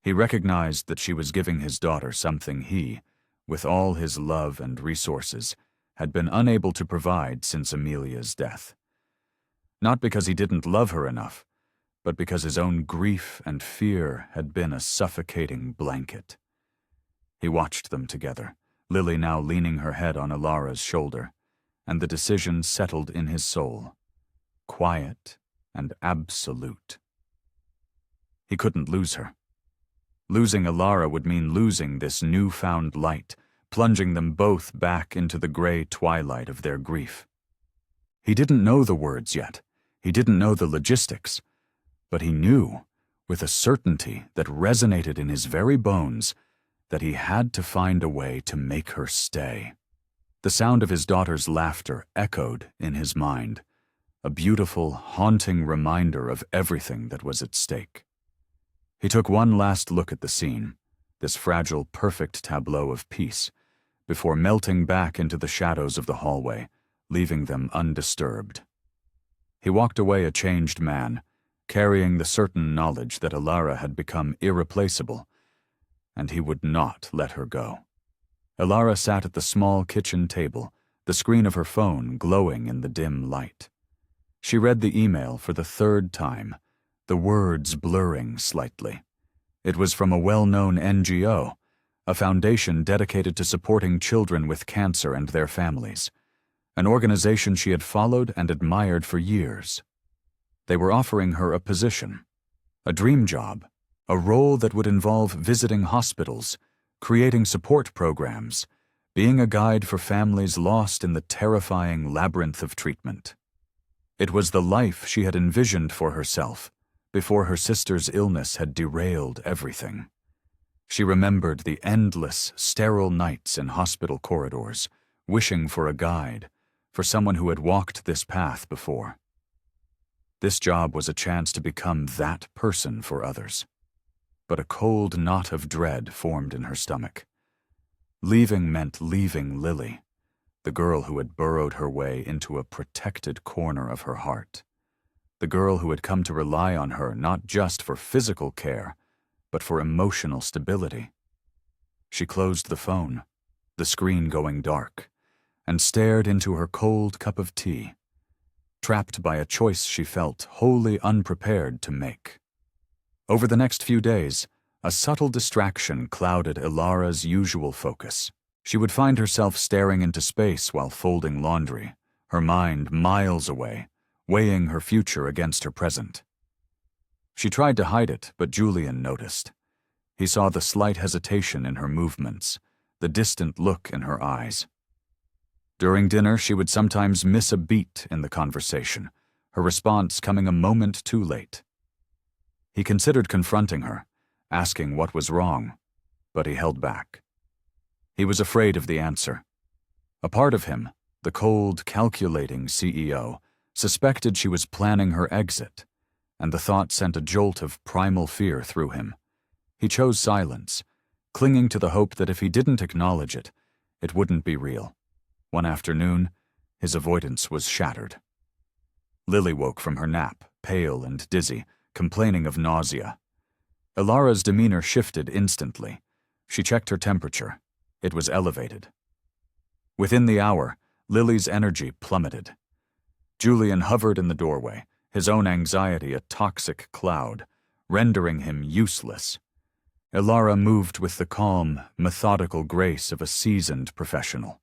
A: He recognized that she was giving his daughter something he, with all his love and resources, had been unable to provide since Amelia's death. Not because he didn't love her enough, but because his own grief and fear had been a suffocating blanket. He watched them together, Lily now leaning her head on Ilara's shoulder, and the decision settled in his soul, quiet and absolute. He couldn't lose her. Losing Ilara would mean losing this newfound light, plunging them both back into the gray twilight of their grief. He didn't know the words yet. He didn't know the logistics. But he knew, with a certainty that resonated in his very bones, that he had to find a way to make her stay. The sound of his daughter's laughter echoed in his mind, a beautiful, haunting reminder of everything that was at stake. He took one last look at the scene, this fragile, perfect tableau of peace, before melting back into the shadows of the hallway, leaving them undisturbed. He walked away a changed man, carrying the certain knowledge that Ilara had become irreplaceable, and he would not let her go. Ilara sat at the small kitchen table, the screen of her phone glowing in the dim light. She read the email for the third time, the words blurring slightly. It was from a well-known NGO, a foundation dedicated to supporting children with cancer and their families, an organization she had followed and admired for years. They were offering her a position, a dream job, a role that would involve visiting hospitals, creating support programs, being a guide for families lost in the terrifying labyrinth of treatment. It was the life she had envisioned for herself before her sister's illness had derailed everything. She remembered the endless, sterile nights in hospital corridors, wishing for a guide, for someone who had walked this path before. This job was a chance to become that person for others. But a cold knot of dread formed in her stomach. Leaving meant leaving Lily, the girl who had burrowed her way into a protected corner of her heart, the girl who had come to rely on her not just for physical care, but for emotional stability. She closed the phone, the screen going dark, and stared into her cold cup of tea, trapped by a choice she felt wholly unprepared to make. Over the next few days, a subtle distraction clouded Ilara's usual focus. She would find herself staring into space while folding laundry, her mind miles away, weighing her future against her present. She tried to hide it, but Julian noticed. He saw the slight hesitation in her movements, the distant look in her eyes. During dinner, she would sometimes miss a beat in the conversation, her response coming a moment too late. He considered confronting her, asking what was wrong, but he held back. He was afraid of the answer. A part of him, the cold, calculating CEO, suspected she was planning her exit, and the thought sent a jolt of primal fear through him. He chose silence, clinging to the hope that if he didn't acknowledge it, it wouldn't be real. One afternoon, his avoidance was shattered. Lily woke from her nap, pale and dizzy, complaining of nausea. Ilara's demeanor shifted instantly. She checked her temperature. It was elevated. Within the hour, Lily's energy plummeted. Julian hovered in the doorway, his own anxiety a toxic cloud, rendering him useless. Ilara moved with the calm, methodical grace of a seasoned professional.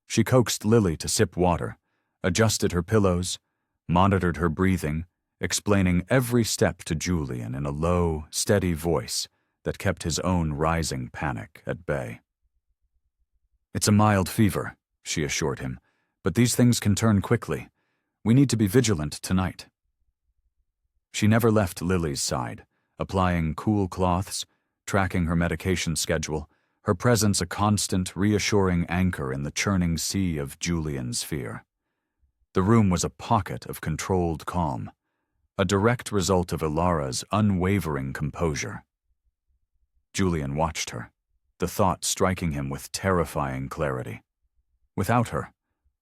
A: She coaxed Lily to sip water, adjusted her pillows, monitored her breathing, explaining every step to Julian in a low, steady voice that kept his own rising panic at bay. "It's a mild fever," she assured him, "but these things can turn quickly. We need to be vigilant tonight." She never left Lily's side, applying cool cloths, tracking her medication schedule, her presence a constant, reassuring anchor in the churning sea of Julian's fear. The room was a pocket of controlled calm, a direct result of Ilara's unwavering composure. Julian watched her, the thought striking him with terrifying clarity. Without her,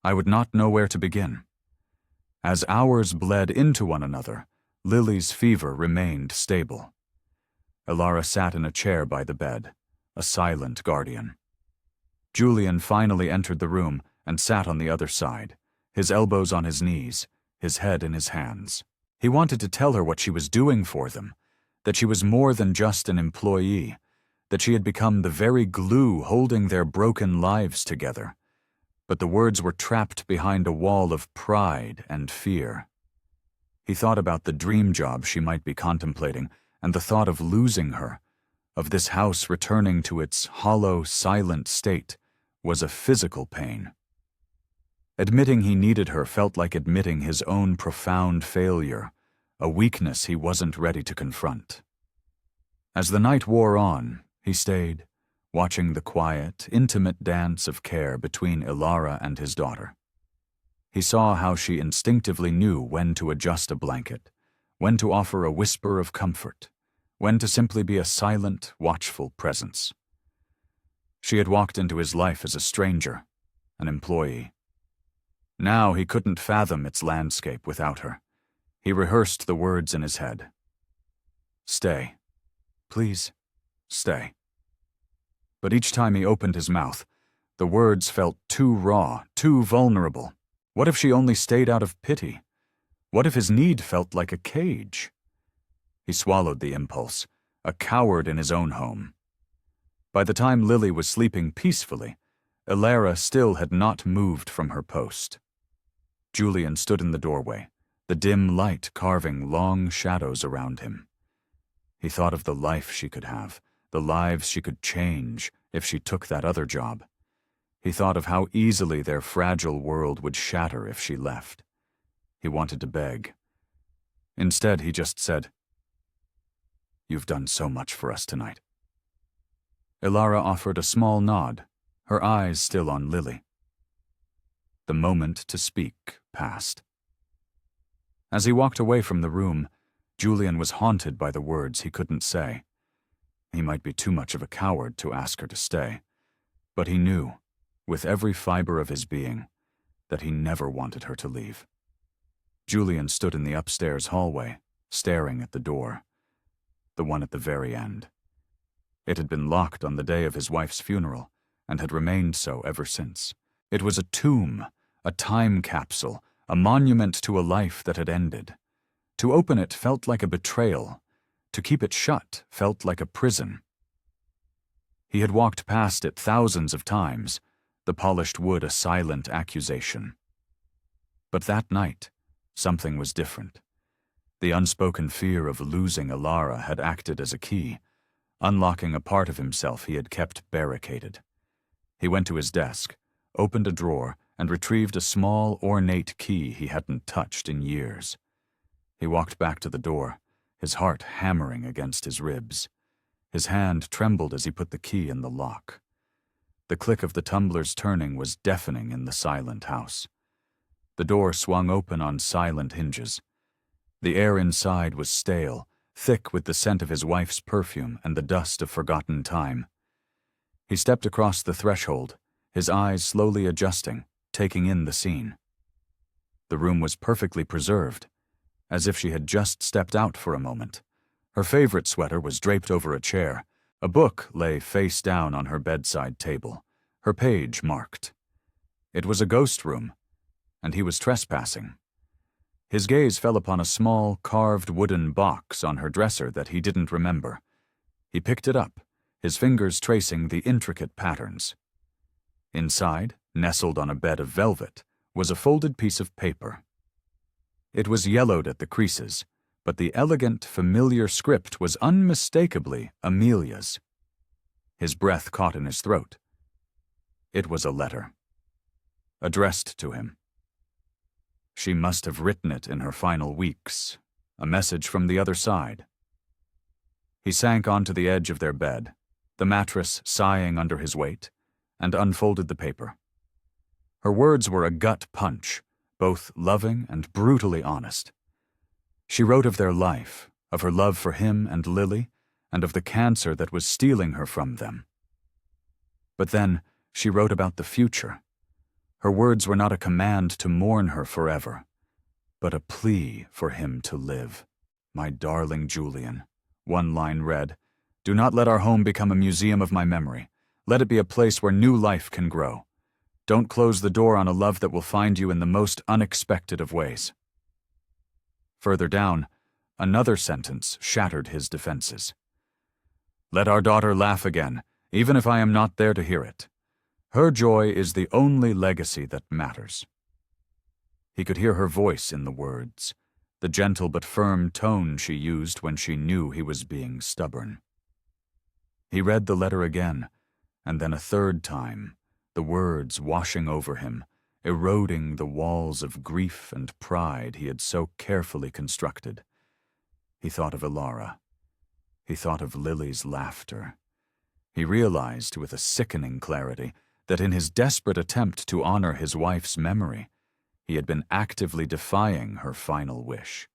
A: I would not know where to begin. As hours bled into one another, Lily's fever remained stable. Ilara sat in a chair by the bed, a silent guardian. Julian finally entered the room and sat on the other side, his elbows on his knees, his head in his hands. He wanted to tell her what she was doing for them, that she was more than just an employee, that she had become the very glue holding their broken lives together. But the words were trapped behind a wall of pride and fear. He thought about the dream job she might be contemplating, and the thought of losing her, of this house returning to its hollow, silent state, was a physical pain. Admitting he needed her felt like admitting his own profound failure, a weakness he wasn't ready to confront. As the night wore on, he stayed, watching the quiet, intimate dance of care between Ilara and his daughter. He saw how she instinctively knew when to adjust a blanket, when to offer a whisper of comfort, when to simply be a silent, watchful presence. She had walked into his life as a stranger, an employee. Now he couldn't fathom its landscape without her. He rehearsed the words in his head. Stay. Please, stay. But each time he opened his mouth, the words felt too raw, too vulnerable. What if she only stayed out of pity? What if his need felt like a cage? He swallowed the impulse, a coward in his own home. By the time Lily was sleeping peacefully, Ilara still had not moved from her post. Julian stood in the doorway, the dim light carving long shadows around him. He thought of the life she could have, the lives she could change if she took that other job. He thought of how easily their fragile world would shatter if she left. He wanted to beg. Instead, he just said, "You've done so much for us tonight." Ilara offered a small nod, her eyes still on Lily. The moment to speak passed. As he walked away from the room, Julian was haunted by the words he couldn't say. He might be too much of a coward to ask her to stay, but he knew, with every fiber of his being, that he never wanted her to leave. Julian stood in the upstairs hallway, staring at the door, the one at the very end. It had been locked on the day of his wife's funeral, and had remained so ever since. It was a tomb, a time capsule, a monument to a life that had ended. To open it felt like a betrayal. To keep it shut felt like a prison. He had walked past it thousands of times, the polished wood a silent accusation. But that night, something was different. The unspoken fear of losing Ilara had acted as a key, unlocking a part of himself he had kept barricaded. He went to his desk, opened a drawer, and retrieved a small, ornate key he hadn't touched in years. He walked back to the door, his heart hammering against his ribs. His hand trembled as he put the key in the lock. The click of the tumblers turning was deafening in the silent house. The door swung open on silent hinges. The air inside was stale, thick with the scent of his wife's perfume and the dust of forgotten time. He stepped across the threshold, his eyes slowly adjusting, taking in the scene. The room was perfectly preserved, as if she had just stepped out for a moment. Her favorite sweater was draped over a chair. A book lay face down on her bedside table, her page marked. It was a ghost room, and he was trespassing. His gaze fell upon a small, carved wooden box on her dresser that he didn't remember. He picked it up, his fingers tracing the intricate patterns. Inside, nestled on a bed of velvet, was a folded piece of paper. It was yellowed at the creases, but the elegant, familiar script was unmistakably Amelia's. His breath caught in his throat. It was a letter, addressed to him. She must have written it in her final weeks, a message from the other side. He sank onto the edge of their bed, the mattress sighing under his weight, and unfolded the paper. Her words were a gut punch, both loving and brutally honest. She wrote of their life, of her love for him and Lily, and of the cancer that was stealing her from them. But then she wrote about the future. Her words were not a command to mourn her forever, but a plea for him to live. "My darling Julian," one line read, Do not let our home become a museum of my memory. Let it be a place where new life can grow. Don't close the door on a love that will find you in the most unexpected of ways." Further down, another sentence shattered his defenses. "Let our daughter laugh again, even if I am not there to hear it. Her joy is the only legacy that matters." He could hear her voice in the words, the gentle but firm tone she used when she knew he was being stubborn. He read the letter again, and then a third time, the words washing over him, eroding the walls of grief and pride he had so carefully constructed. He thought of Ilara. He thought of Lily's laughter. He realized with a sickening clarity that in his desperate attempt to honor his wife's memory, he had been actively defying her final wish.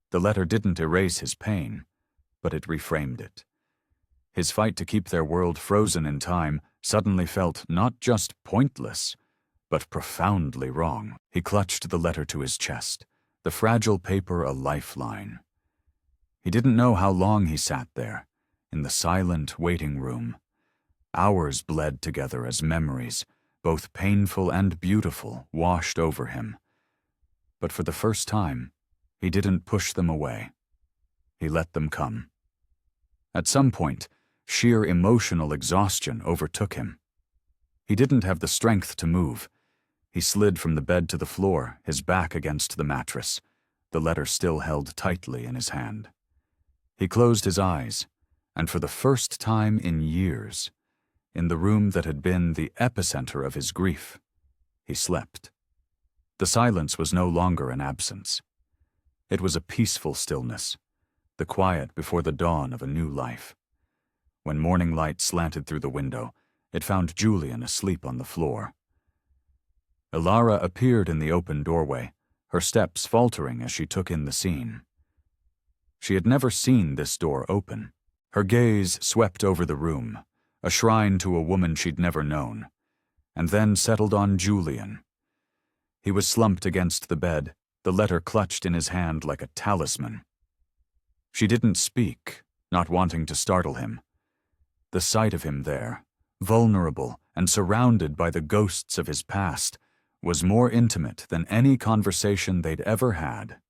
A: The letter didn't erase his pain, but it reframed it. His fight to keep their world frozen in time suddenly felt not just pointless, but profoundly wrong. He clutched the letter to his chest, the fragile paper a lifeline. He didn't know how long he sat there, in the silent waiting room. Hours bled together as memories, both painful and beautiful, washed over him. But for the first time, he didn't push them away. He let them come. At some point, sheer emotional exhaustion overtook him. He didn't have the strength to move. He slid from the bed to the floor, his back against the mattress, the letter still held tightly in his hand. He closed his eyes, and for the first time in years, in the room that had been the epicenter of his grief, he slept. The silence was no longer an absence. It was a peaceful stillness, the quiet before the dawn of a new life. When morning light slanted through the window, it found Julian asleep on the floor. Ilara appeared in the open doorway, her steps faltering as she took in the scene. She had never seen this door open. Her gaze swept over the room, a shrine to a woman she'd never known, and then settled on Julian. He was slumped against the bed, the letter clutched in his hand like a talisman. She didn't speak, not wanting to startle him. The sight of him there, vulnerable and surrounded by the ghosts of his past, was more intimate than any conversation they'd ever had.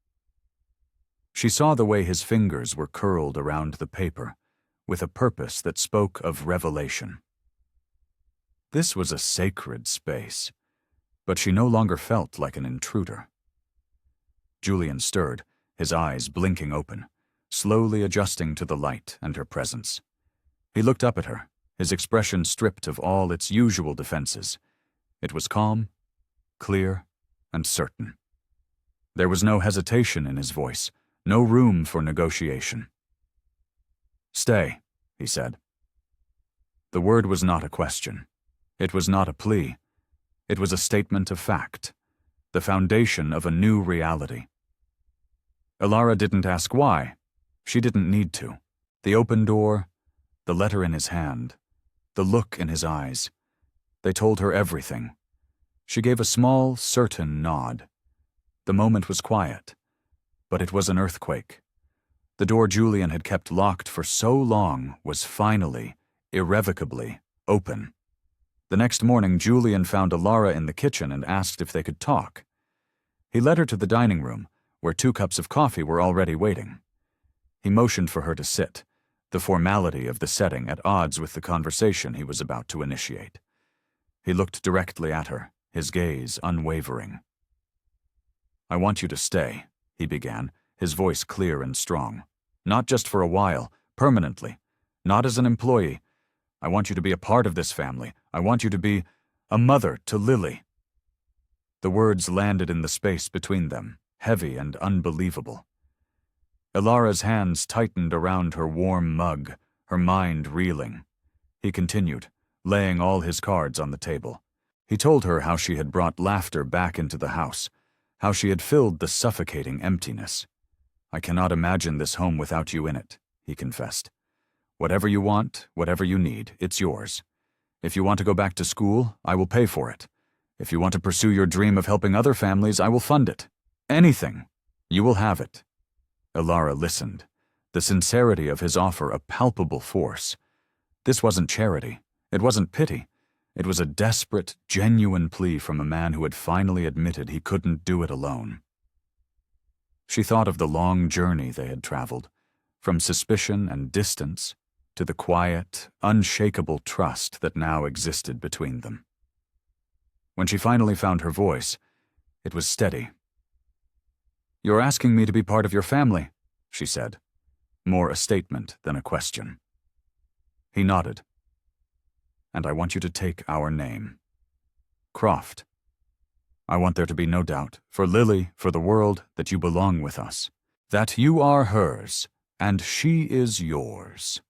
A: She saw the way his fingers were curled around the paper, with a purpose that spoke of revelation. This was a sacred space, but she no longer felt like an intruder. Julian stirred, his eyes blinking open, slowly adjusting to the light and her presence. He looked up at her, his expression stripped of all its usual defenses. It was calm, clear, and certain. There was no hesitation in his voice, no room for negotiation. "Stay," he said. The word was not a question. It was not a plea. It was a statement of fact, the foundation of a new reality. Ilara didn't ask why. She didn't need to. The open door, the letter in his hand, the look in his eyes, they told her everything. She gave a small, certain nod. The moment was quiet, but it was an earthquake. The door Julian had kept locked for so long was finally, irrevocably, open. The next morning, Julian found Ilara in the kitchen and asked if they could talk. He led her to the dining room, where 2 cups of coffee were already waiting. He motioned for her to sit, the formality of the setting at odds with the conversation he was about to initiate. He looked directly at her, his gaze unwavering. "I want you to stay," he began, his voice clear and strong. "Not just for a while, permanently. Not as an employee. I want you to be a part of this family. I want you to be a mother to Lily." The words landed in the space between them, heavy and unbelievable. Ilara's hands tightened around her warm mug, her mind reeling. He continued, laying all his cards on the table. He told her how she had brought laughter back into the house, how she had filled the suffocating emptiness. "I cannot imagine this home without you in it," he confessed. "Whatever you want, whatever you need, it's yours. If you want to go back to school, I will pay for it. If you want to pursue your dream of helping other families, I will fund it. Anything. You will have it." Ilara listened, the sincerity of his offer a palpable force. This wasn't charity. It wasn't pity. It was a desperate, genuine plea from a man who had finally admitted he couldn't do it alone. She thought of the long journey they had traveled, from suspicion and distance to the quiet, unshakable trust that now existed between them. When she finally found her voice, it was steady. "You're asking me to be part of your family," she said, more a statement than a question. He nodded. "And I want you to take our name. Croft. I want there to be no doubt, for Lily, for the world, that you belong with us, that you are hers, and she is yours."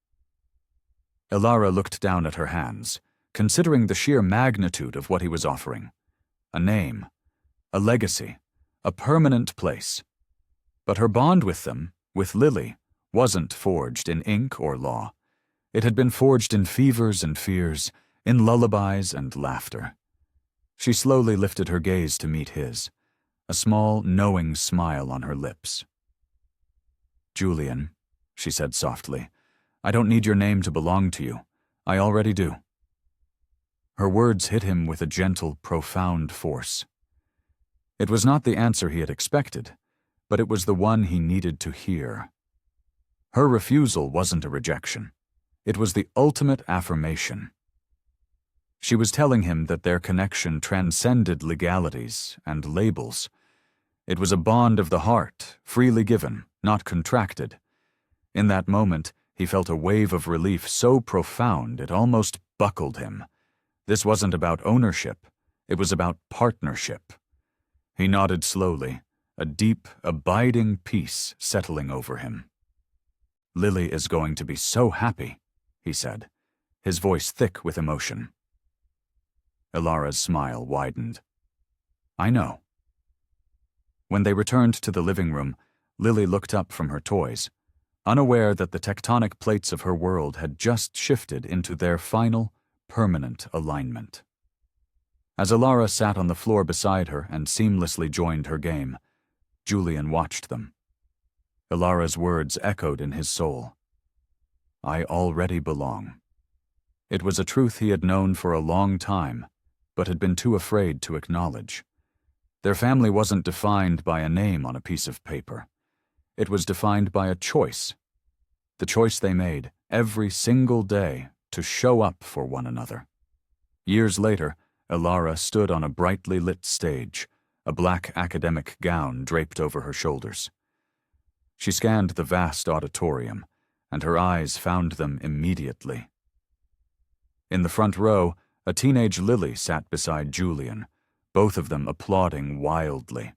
A: Elara looked down at her hands, considering the sheer magnitude of what he was offering. A name, a legacy, a permanent place. But her bond with them, with Lily, wasn't forged in ink or law. It had been forged in fevers and fears, in lullabies and laughter. She slowly lifted her gaze to meet his, a small, knowing smile on her lips. "Julian," she said softly, "I don't need your name to belong to you. I already do." Her words hit him with a gentle, profound force. It was not the answer he had expected, but it was the one he needed to hear. Her refusal wasn't a rejection. It was the ultimate affirmation. She was telling him that their connection transcended legalities and labels. It was a bond of the heart, freely given, not contracted. In that moment, he felt a wave of relief so profound it almost buckled him. This wasn't about ownership. It was about partnership. He nodded slowly, a deep, abiding peace settling over him. "Lily is going to be so happy," he said, his voice thick with emotion. Elara's smile widened. "I know." When they returned to the living room, Lily looked up from her toys, unaware that the tectonic plates of her world had just shifted into their final, permanent alignment. As Elara sat on the floor beside her and seamlessly joined her game, Julian watched them. Elara's words echoed in his soul. "I already belong." It was a truth he had known for a long time, but had been too afraid to acknowledge. Their family wasn't defined by a name on a piece of paper. It was defined by a choice. The choice they made, every single day, to show up for one another. Years later, Elara stood on a brightly lit stage, a black academic gown draped over her shoulders. She scanned the vast auditorium, and her eyes found them immediately. In the front row, a teenage Lily sat beside Julian, both of them applauding wildly.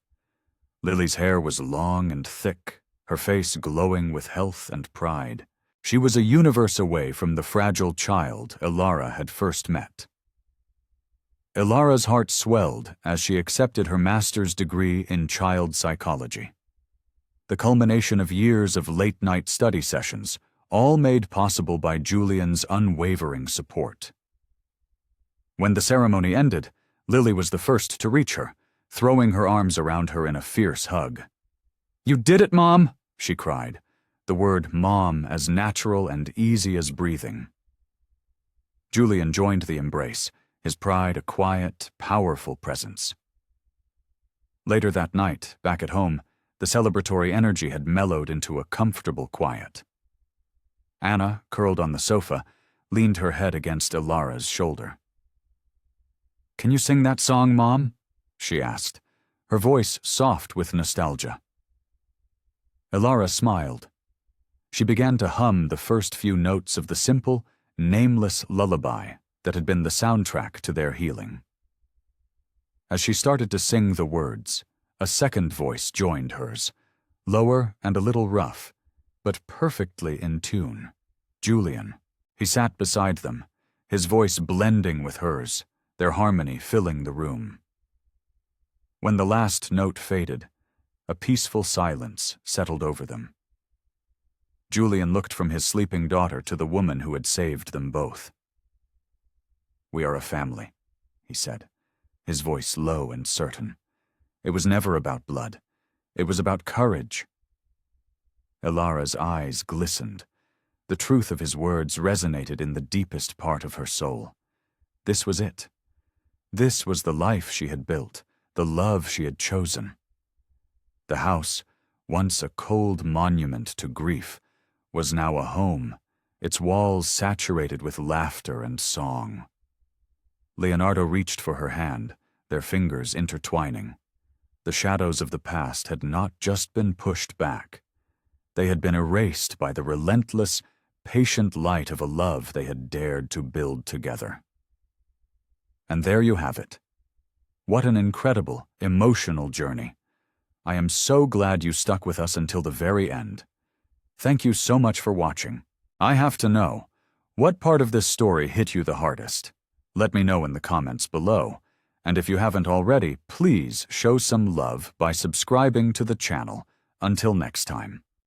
A: Lily's hair was long and thick, her face glowing with health and pride. She was a universe away from the fragile child Elara had first met. Elara's heart swelled as she accepted her master's degree in child psychology. The culmination of years of late-night study sessions, all made possible by Julian's unwavering support. When the ceremony ended, Lily was the first to reach her, throwing her arms around her in a fierce hug. "You did it, Mom!" she cried, the word Mom as natural and easy as breathing. Julian joined the embrace, his pride a quiet, powerful presence. Later that night, back at home, the celebratory energy had mellowed into a comfortable quiet. Anna, curled on the sofa, leaned her head against Elara's shoulder. "Can you sing that song, Mom?" she asked, her voice soft with nostalgia. Elara smiled. She began to hum the first few notes of the simple, nameless lullaby that had been the soundtrack to their healing. As she started to sing the words, a second voice joined hers, lower and a little rough, but perfectly in tune. Julian. He sat beside them, his voice blending with hers, their harmony filling the room. When the last note faded, a peaceful silence settled over them. Julian looked from his sleeping daughter to the woman who had saved them both. "We are a family," he said, his voice low and certain. It was never about blood. It was about courage. Ilara's eyes glistened. The truth of his words resonated in the deepest part of her soul. This was it. This was the life she had built, the love she had chosen. The house, once a cold monument to grief, was now a home, its walls saturated with laughter and song. Leonardo reached for her hand, their fingers intertwining. The shadows of the past had not just been pushed back. They had been erased by the relentless, patient light of a love they had dared to build together. And there you have it. What an incredible, emotional journey. I am so glad you stuck with us until the very end. Thank you so much for watching. I have to know, what part of this story hit you the hardest? Let me know in the comments below. And if you haven't already, please show some love by subscribing to the channel. Until next time.